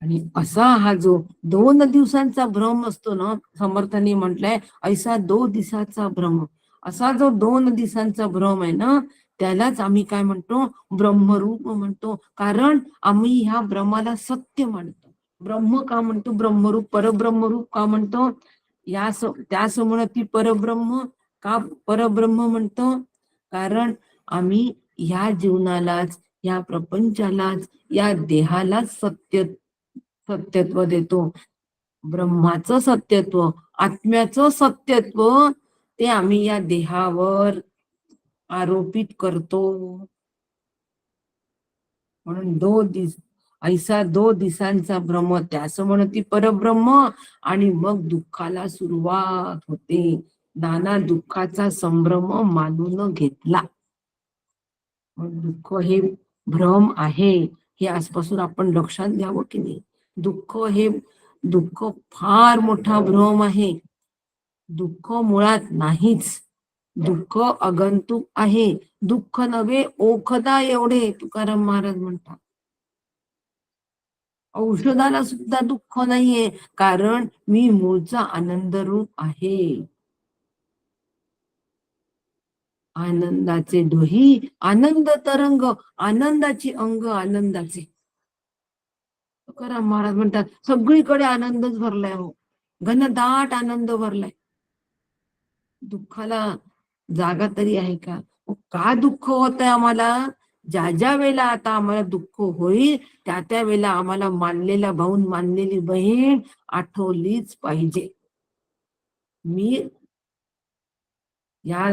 आणि असा हा जो 2 दिवसांचा भ्रम असतो ना, समर्थांनी म्हटलंय ऐसा 2 दिवसाचा भ्रम, असा जो 2 दिवसांचा भ्रम आहे ना, त्यालाच आम्ही काय म्हणतो, ब्रह्मरूप म्हणतो. कारण आम्ही ह्या ब्रह्माला सत्य मानतो. ब्रह्म का म्हणतो, ब्रह्मरूप, परब्रह्मरूप का म्हणतो, त्यासमोर ती परब्रह्म का परब्रह्म म्हणतो, कारण आम्ही ह्या जीवनालाच, या प्रपंचालाच, या देहालाच सत्यत्व देतो. ब्रह्माचं सत्यत्व, आत्म्याचं सत्यत्व, ते आम्ही या देहावर आरोपित करतो. म्हणून ऐसा 2 दिवसांचा भ्रम, त्यासमोर ती परब्रह्म. आणि मग दुःखाला सुरुवात होते. नाना दुःखाचा संभ्रम मानून घेतला. दुःख हे भ्रम आहे, हे आजपासून आपण लक्षात घ्यावं की नाही. दुःख फार मोठा भ्रम आहे. दुःख मुळात नाहीच. दुःख आगंतुक आहे. दुःख नव्हे ओखदा एवढे, तुकाराम महाराज म्हणतात. औषधाला सुद्धा दुःख नाहीये, कारण मी मूळचा आनंद रूप आहे. आनंदाचे डोही आनंद तरंग, आनंदाची अंग आनंदाचे. तुकाराम महाराज म्हणतात सगळीकडे आनंदच भरलाय, हो, घनदाट आनंद भरलाय. दुःखाला जागा तरी आहे का? का दुःख होत आहे आम्हाला? ज्या ज्या वेळेला आता आम्हाला दुःख होईल, त्या वेळेला आम्हाला मानलेला भाऊ, मानलेली बहीण आठवलीच पाहिजे. मी या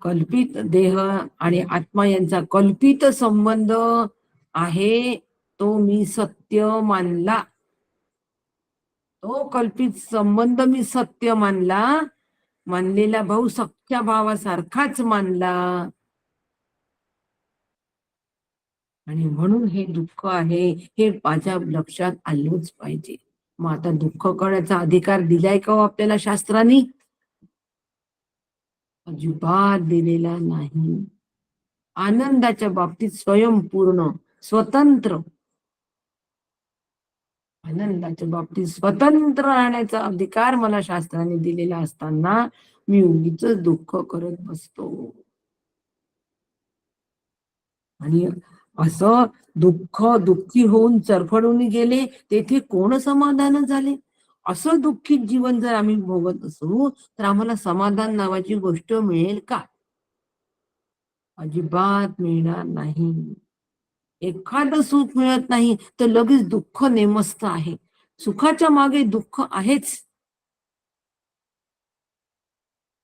कल्पित देह आणि आत्मा यांचा कल्पित संबंध आहे, तो मी सत्य मानला. तो कल्पित संबंध मी सत्य मानला. मानलेला भाऊ सख्या भावासारखाच मानला. आणि म्हणून हे दुःख आहे, हे माझ्या लक्षात आलंच पाहिजे. मग आता दुःख करण्याचा अधिकार दिलाय का हो आपल्याला शास्त्रांनी? अजिबात दिलेला नाही. आनंदाच्या बाबतीत स्वयंपूर्ण, स्वतंत्र, आनंदाच्या बाबतीत स्वतंत्र राहण्याचा अधिकार मला शास्त्राने दिलेला असताना मी उगीच दुःख करत बसतो. आणि असं दुःखी होऊन चरफडून गेले, तेथे कोण समाधान झाले? असं दुःखित जीवन जर आम्ही भोगत असू, तर आम्हाला समाधान नावाची गोष्ट मिळेल का? अजिबात मिळणार नाही. एखादं सुख मिळत नाही तर लगेच दुःख नेमस्त आहे. सुखाच्या मागे दुःख आहेच.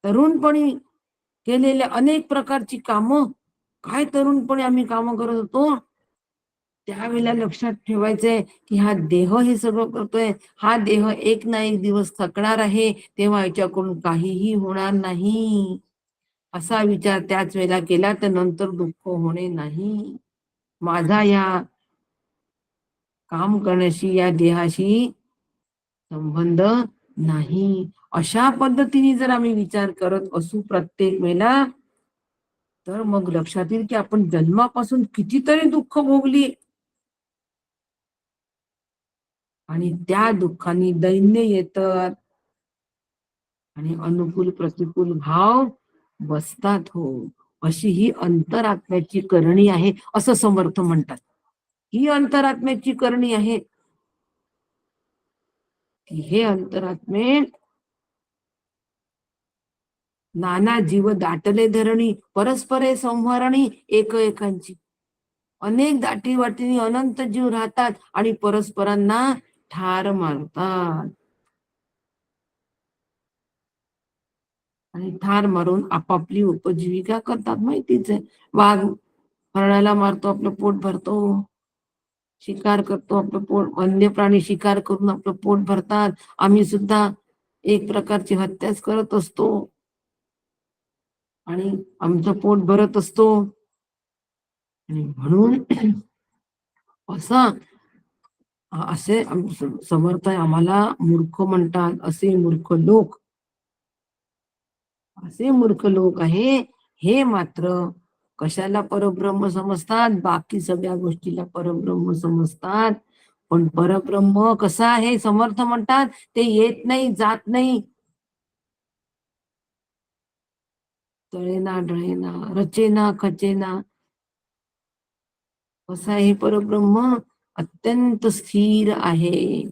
तरुणपणी केलेल्या अनेक प्रकारची कामं, काय तरुणपणी आम्ही कामं करत होतो, त्यावेळेला लक्षात ठेवायचंय की हा देह हे सगळं करतोय. हा देह एक ना एक दिवस थकणार आहे, तेव्हा याच्याकडून काहीही होणार नाही, असा विचार त्याच वेळेला केला तर नंतर दुःख होणे नाही. माझा या काम करण्याशी, या देहाशी संबंध नाही. अशा पद्धतीने जर आम्ही विचार करत असू प्रत्येक वेळेला, तर मग लक्षात येईल की आपण जन्मापासून कितीतरी दुःख भोगली, आणि त्या दुःखाने दैन्य येतात आणि अनुकूल प्रतिकूल भाव बसतात. हो, अशी ही अंतरात्म्याची करणी आहे, असं समर्थ म्हणतात. ही अंतरात्म्याची करणी आहे की हे अंतरात्मे नाना जीव दाटले धरणी, परस्परे संहरणी एक एकांची. अनेक दाटी वाटीने अनंत जीव राहतात आणि परस्परांना ठार मारतात. आणि ठार मारून आपापली उपजीविका करतात. माहितीच आहे, वाघ हरणाला मारतो, आपलं पोट भरतो. शिकार करतो, आपलं पोट, वन्य प्राणी शिकार करून आपलं पोट भरतात. आम्ही सुद्धा एक प्रकारची हत्याच करत असतो आणि आमचं पोट भरत असतो. आणि म्हणून असा असे समर्थ आम्हाला मूर्ख म्हणतात. असे मूर्ख लोक आहे, हे मात्र कशाला परब्रह्म समजतात? बाकी सगळ्या गोष्टीला परब्रह्म समजतात. पण परब्रह्म कसा आहे, समर्थ म्हणतात ते येत नाही, जात नाही, तळेना ढळेना रचेना खचेना, कसा आहे परब्रह्म, अत्यंत स्थिर आहे.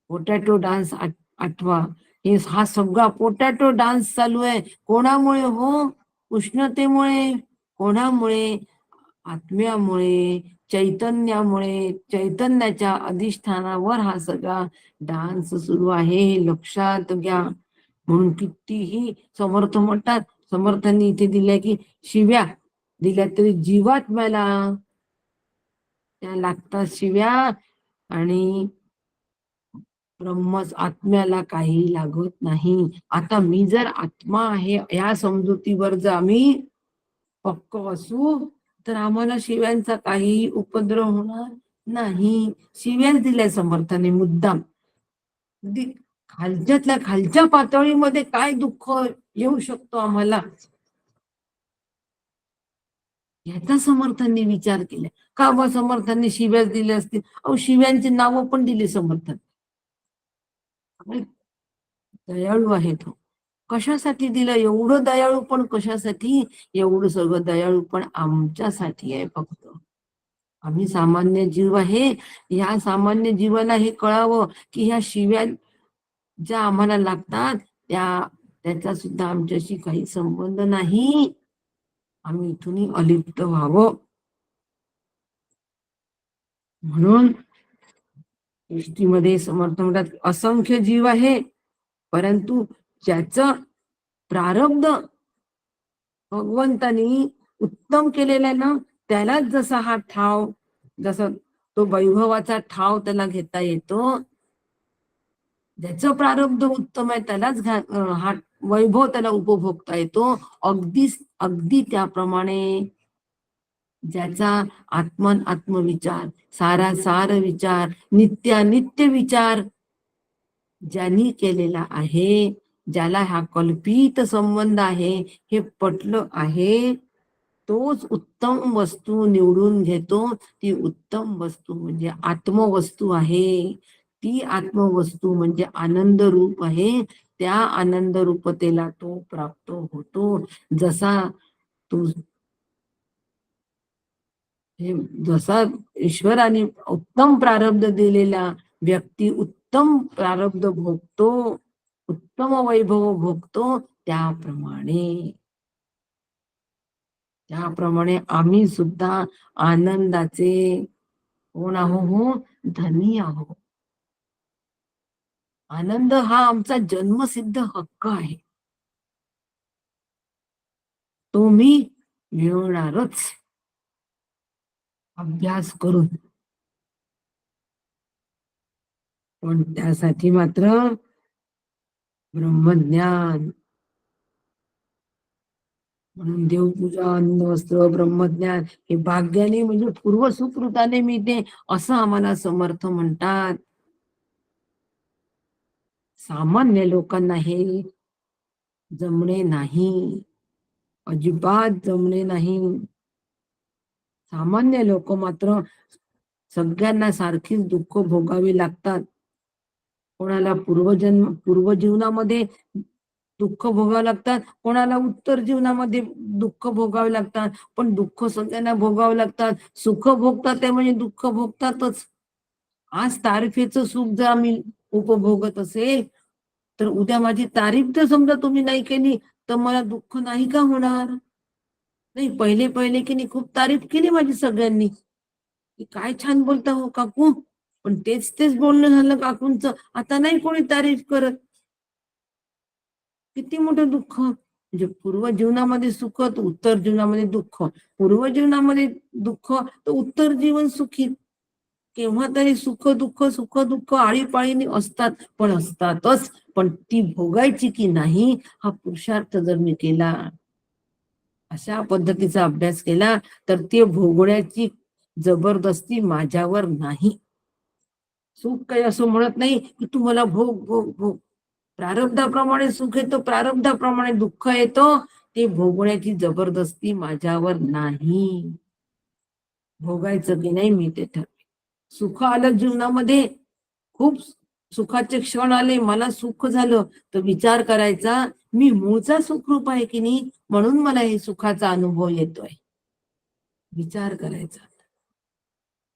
पोटॅटो डान्स आठवा, हे हा सगळा पोटॅटो डान्स चालू आहे. कोणामुळे हो? उष्णतेमुळे. कोणामुळे? आत्म्यामुळे, चैतन्यामुळे, चैतन्याच्या अधिष्ठानावर हा सगळा डान्स सुरू आहे, हे लक्षात घ्या. म्हणून कितीही समर्थ म्हणतात, समर्थांनी इथे दिल्या की शिव्या दिल्या तरी जीवात्म्याला त्या लागतात शिव्या, आणि ब्रह्मच आत्म्याला काही लागत नाही. आता मी जर आत्मा आहे या समजुतीवर जर आम्ही पक्क असू, तर आम्हाला शिव्यांचा काही उपद्रव होणार नाही. शिव्याच दिल्या समर्थाने मुद्दाम. खालच्यातल्या खालच्या पातळीमध्ये काय दुःख येऊ शकतो आम्हाला, याचा समर्थांनी विचार केला. का बा समर्थांनी शिव्याच दिल्या असतील? अहो, शिव्यांची नावं पण दिली समर्थांनी. दयाळू आहे तो. कशासाठी दिलं एवढं दयाळू? पण कशासाठी? एवढं सगळं दयाळू पण आमच्यासाठी आहे फक्त. आम्ही सामान्य जीव आहे. ह्या सामान्य जीवाला हे कळावं की ह्या शिव्या ज्या आम्हाला लागतात त्याचा सुद्धा आमच्याशी काही संबंध नाही. आम्ही इथून अलिप्त व्हावं. म्हणून सृष्टीमध्ये समर्थ म्हणतात असंख्य जीव आहे, परंतु ज्याचं प्रारब्ध भगवंतानी उत्तम केलेला आहे ना, त्यालाच जसा हा ठाव, जसा तो वैभवाचा ठाव त्याला घेता येतो, ज्याचं प्रारब्ध उत्तम आहे त्यालाच हा वैभव त्याला उपभोगता येतो. अगदी अगदी त्याप्रमाणे ज्याचा आत्मविचार, सारासार विचार, नित्यानित्य विचार ज्यांनी केलेला आहे, ज्याला हा कल्पित संबंध आहे हे पटलं आहे, तोच उत्तम वस्तू निवडून घेतो. ती उत्तम वस्तू म्हणजे आत्मवस्तू आहे. ती आत्मवस्तू म्हणजे आनंद रूप आहे. त्या आनंद रूपतेला तो प्राप्त होतो. जसा तो जसा ईश्वराने उत्तम प्रारब्ध दिलेला व्यक्ती उत्तम प्रारब्ध भोगतो, उत्तम वैभव भोगतो, त्याप्रमाणे आम्ही सुद्धा आनंदाचे कोण आहो हो, धनी आहो. आनंद हा आमचा जन्मसिद्ध हक्क आहे, तो मी मिळवणारच अभ्यास करून. पण त्यासाठी मात्र ब्रह्मज्ञान, म्हणून देवपूजा, अन्न वस्त्र, ब्रह्मज्ञान हे भाग्याने म्हणजे पूर्व सुकृताने मिळते असं आम्हाला समर्थ म्हणतात. सामान्य लोकांना हे जमणे नाही, अजिबात जमणे नाही. सामान्य लोक मात्र सगळ्यांना सारखीच दुःख भोगावी लागतात. कोणाला पूर्वजीवनामध्ये दुःख भोगावे लागतात, कोणाला उत्तर जीवनामध्ये दुःख भोगावे लागतात. पण दुःख सगळ्यांना भोगावे लागतात. सुख भोगतात ते म्हणजे दुःख भोगतातच. आज तारखेचं सुख जर आम्ही उपभोगत असेल, तर उद्या माझी तारीफ जर समजा तुम्ही नाही केली तर मला दुःख नाही का होणार? नाही, पहिले पहिले की नाही खूप तारीफ केली माझी सगळ्यांनी, की काय छान बोलता हो काकू. पण तेच तेच बोलणं झालं काकूंचं, आता नाही कोणी तारीफ करत. किती मोठं दुःख. म्हणजे पूर्व जीवनामध्ये सुख तर उत्तर जीवनामध्ये दुःख, पूर्व जीवनामध्ये दुःख तर उत्तर जीवन सुखी. केव्हा तरी सुख दुःख आळीपाळीने असतात, पण असतातच. पण ती भोगायची की नाही हा पुरुषार्थ जर मी केला, अशा पद्धतीचा अभ्यास केला, तर ते भोगण्याची जबरदस्ती माझ्यावर नाही. सुख काही असं म्हणत नाही की तू मला भोग भोग भोग. प्रारब्धाप्रमाणे सुख येतो, प्रारब्धाप्रमाणे दुःख येतो. ते भोगण्याची जबरदस्ती माझ्यावर नाही. भोगायचं की नाही मी ते ठरवे. सुख आलं जीवनामध्ये, खूप सुखाचे क्षण आले, मला सुख झालं, तर विचार करायचा, मी मूळचा सुखरूप आहे की नाही, म्हणून मला हे सुखाचा अनुभव येतोय. विचार करायचा,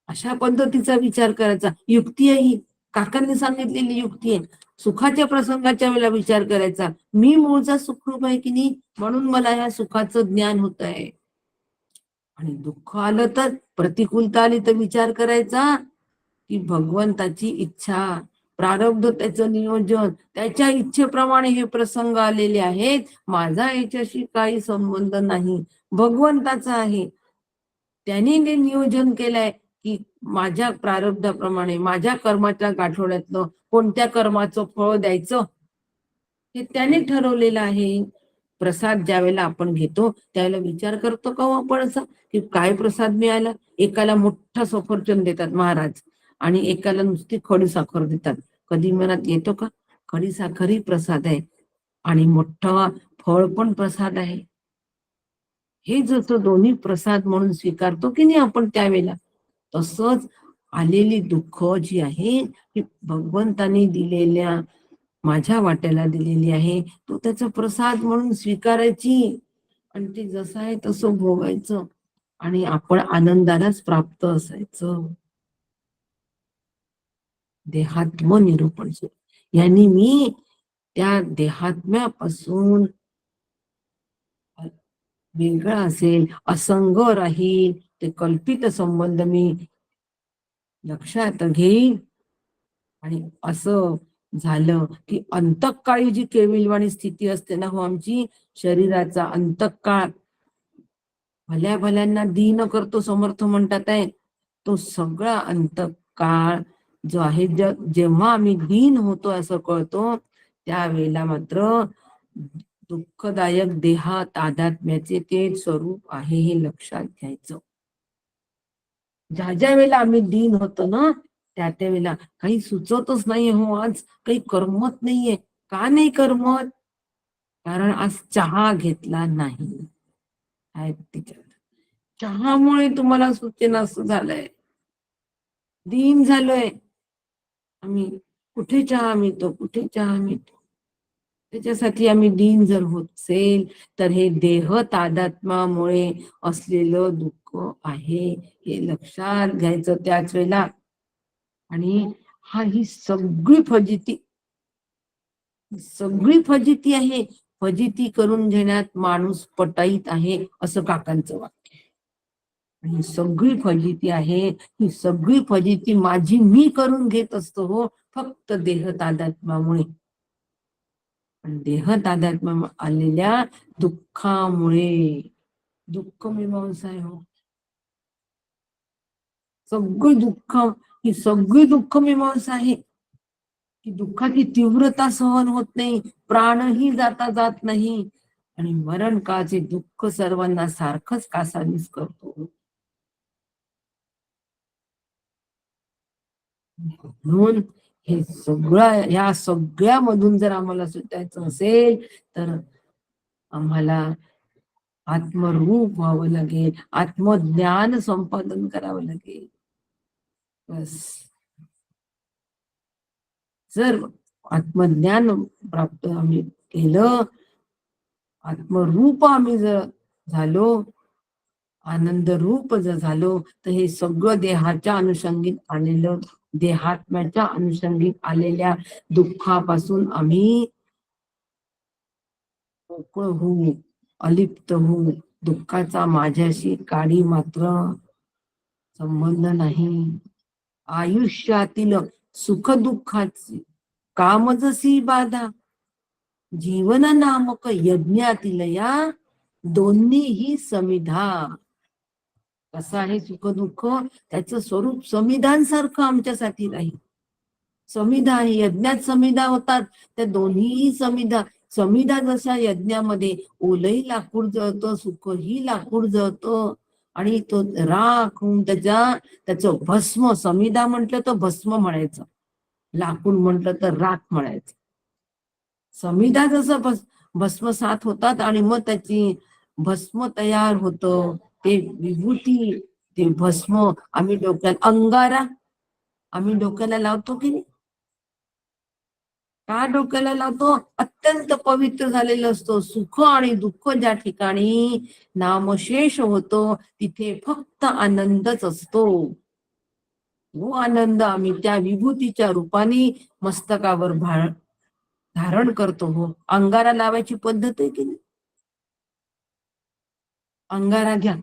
अशा पद्धतीचा विचार करायचा. युक्ती आहे ही, काकांनी सांगितलेली युक्ती आहे. सुखाच्या प्रसंगाच्या वेळेला विचार करायचा, मी मूळचा सुखरूप आहे की नाही, म्हणून मला या सुखाचं ज्ञान होत आहे. आणि दुःख आलं तर, प्रतिकूलता आली तर विचार करायचा की भगवंताची इच्छा, प्रारब्ध, त्याचं नियोजन, त्याच्या इच्छेप्रमाणे हे प्रसंग आलेले आहेत, माझा याच्याशी काही संबंध नाही, भगवंताचा आहे. त्यांनी ते नियोजन केलंय की माझ्या प्रारब्धाप्रमाणे, माझ्या कर्माच्या गाठोड्यातलं कोणत्या कर्माचं फळ द्यायचं, हे त्याने ठरवलेलं आहे. प्रसाद ज्या वेळेला आपण घेतो त्यावेळेला विचार करतो का हो आपण असं की काय प्रसाद मिळाला? एकाला मोठा सफरचंद देतात महाराज आणि एकाला नुसती खडी साखर देतात. कधी मनात येतो का खडी साखर ही प्रसाद आहे आणि मोठा फळ पण प्रसाद आहे? हे जसं दोन्ही प्रसाद म्हणून स्वीकारतो की नाही आपण त्यावेळेला, तसंच आलेली दुःख जी आहे ती भगवंतानी दिलेल्या, माझ्या वाट्याला दिलेली आहे, तो त्याचा प्रसाद म्हणून स्वीकारायची आणि ते जसं आहे तसं भोगायचं आणि आपण आनंदालाच प्राप्त असायचं. देहात्म निरूपण सुख, यांनी मी त्या देहात्म्यापासून वेगळा असेल, असंग राहील, ते कल्पित संबंध मी लक्षात घेईन आणि असं झालं की अंतकाळी जी केविलवाणी स्थिती असते ना हो आमची, शरीराचा अंतकाळ भल्या भल्यांना दीन करतो समर्थ म्हणतात आहे, तो सगळा अंतकाळ जो आहे, जेव्हा आम्ही दीन होतो असं कळतो, त्यावेळेला मात्र दुःखदायक देहा तादात्म्याचे ते स्वरूप आहे हे लक्षात घ्यायचं. ज्या ज्या वेळेला आम्ही दीन होतो ना, त्या त्या वेळेला काही सुचतच नाही हो, आज काही करमत नाहीये. का नाही करमत? कारण आज चहा घेतला नाही. काय तिच्यात चहामुळे तुम्हाला सुचेना असं झालंय, दीन झालोय आम्ही. कुठे चहा मिळतो, कुठे चहा मिळतो? त्याच्यासाठी आम्ही दीन जर होत असेल तर हे देह तादात्म्यामुळे असलेलं दुःख आहे, हे लक्षात घ्यायचं त्याच वेळेला. आणि ही सगळी फजिती आहे, फजिती करून घेण्यात माणूस पटाईत आहे, असं काकांचं वाक्य. आणि सगळी फजिती आहे, ही सगळी फजिती माझी मी करून घेत असतो हो, फक्त देह तादात्म्यामुळे. देह तादात्म्य आलेल्या दुःखामुळे, दुःख मीमांसा आहे हो, सगळी दुःख, ही सगळी दुःख मीमांसा आहे की दुःखाची तीव्रता सहन होत नाही, प्राणही जाता जात नाही आणि मरण काळचे दुःख सर्वांना सारखंच कासावीस करतो. म्हणून हे सगळं, या सगळ्यामधून जर आम्हाला सुटायचं असेल तर आम्हाला आत्मरूप व्हावं लागेल, आत्मज्ञान संपादन करावं लागेल. बस, जर आत्मज्ञान प्राप्त आम्ही केलं, आत्मरूप आम्ही जर झालो, आनंद रूप जर झालो, तर हे सगळं देहाच्या अनुषंगिक आलेलं, देहात्म्याच्या अनुषंगिक आलेल्या दुःखापासून आम्ही मोकळ होऊ, अलिप्त होऊ. दुःखाचा माझ्याशी काडी मात्र संबंध नाही. आयुष्यातील सुख दुःखाची काम जशी बाधा, जीवन नामक यज्ञातील या दोन्हीही समिधा. कसं आहे सुख दुःख, त्याचं स्वरूप संविधान सारखं आमच्यासाठी राहील. समिधा आहे, यज्ञात समिधा होतात, त्या दोन्ही समिधा. समिधा जशा यज्ञामध्ये ओलही लाकूड जळतं, सुखही लाकूड जळतं आणि तो राख होऊन त्याचं भस्म, समिधा म्हटलं तर भस्म म्हणायचं, लाकूड म्हटलं तर राख म्हणायचं. समिधा जसं भस्मसात होतात आणि मग त्याची भस्म तयार होतं, ते विभूती, ते भस्म आम्ही डोक्यात अंगारा, आम्ही डोक्याला लावतो की नाही? का डोक्याला लावतो? अत्यंत पवित्र झालेलं असतो. सुख आणि दुःख ज्या ठिकाणी नामशेष होतो तिथे फक्त आनंदच असतो. तो आनंद आम्ही त्या विभूतीच्या रूपाने मस्तकावर धारण करतो. हो, अंगारा लावायची पद्धत आहे की नाही? अंगारा घ्या,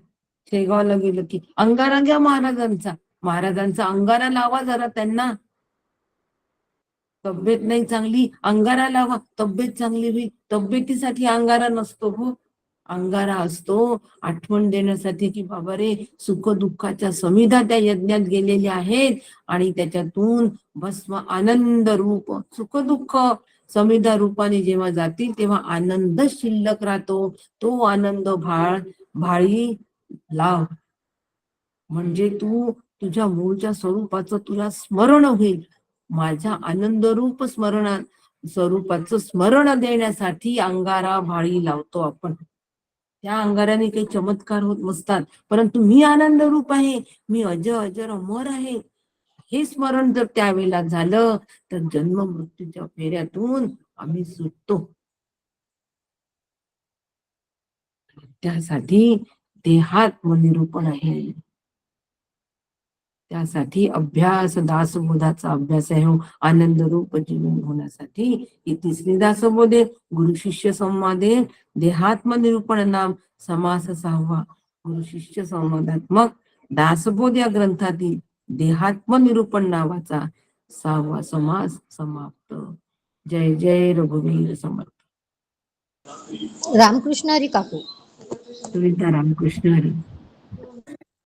शेगावला गेलं की अंगारा घ्या महाराजांचा. महाराजांचा अंगारा लावा जरा त्यांना. तब्येत नाही चांगली, अंगारा लावा, तब्येत चांगली होईल. तब्येतीसाठी अंगारा नसतो हो, अंगारा असतो आठवण देण्यासाठी की बाबा रे, सुख दुःखाच्या समिधा त्या यज्ञात गेलेल्या आहेत आणि त्याच्यातून भस्म आनंद रूप सुख दुःख समिधा रूपाने जेव्हा जातील तेव्हा आनंद शिल्लक राहतो. तो आनंद भाळी लाव, म्हणजे तू तुझ्या मूळच्या स्वरूपाचं तुला स्मरण होईल. माझ्या आनंद रूप स्वरूपाचं स्मरण देण्यासाठी अंगारा भाळी लावतो आपण. त्या अंगाराने काही चमत्कार होत नसतात, परंतु मी आनंद रूप आहे, मी अजर अमर आहे, हे स्मरण जर त्यावेळेला झालं तर जन्म मृत्यूच्या फेऱ्यातून आम्ही सुटतो. त्यासाठी देहात्मनिरूपण आहे. त्यासाठी अभ्यास दासबोधाचा अभ्यास आहे हो. आनंद रूप जीवन होण्यासाठी ही तिसरी दासबोधे गुरु शिष्य संवादे देहात्म निरूपण नाम समास 6वा गुरु शिष्य संवादात्मक दासबोध या ग्रंथातील देहात्म निरूपण नावाचा 6वा समास समाप्त. जय जय रघुवीर समर्थ. रामकृष्ण हरी काकू. सुविधा रामकृष्ण हरी.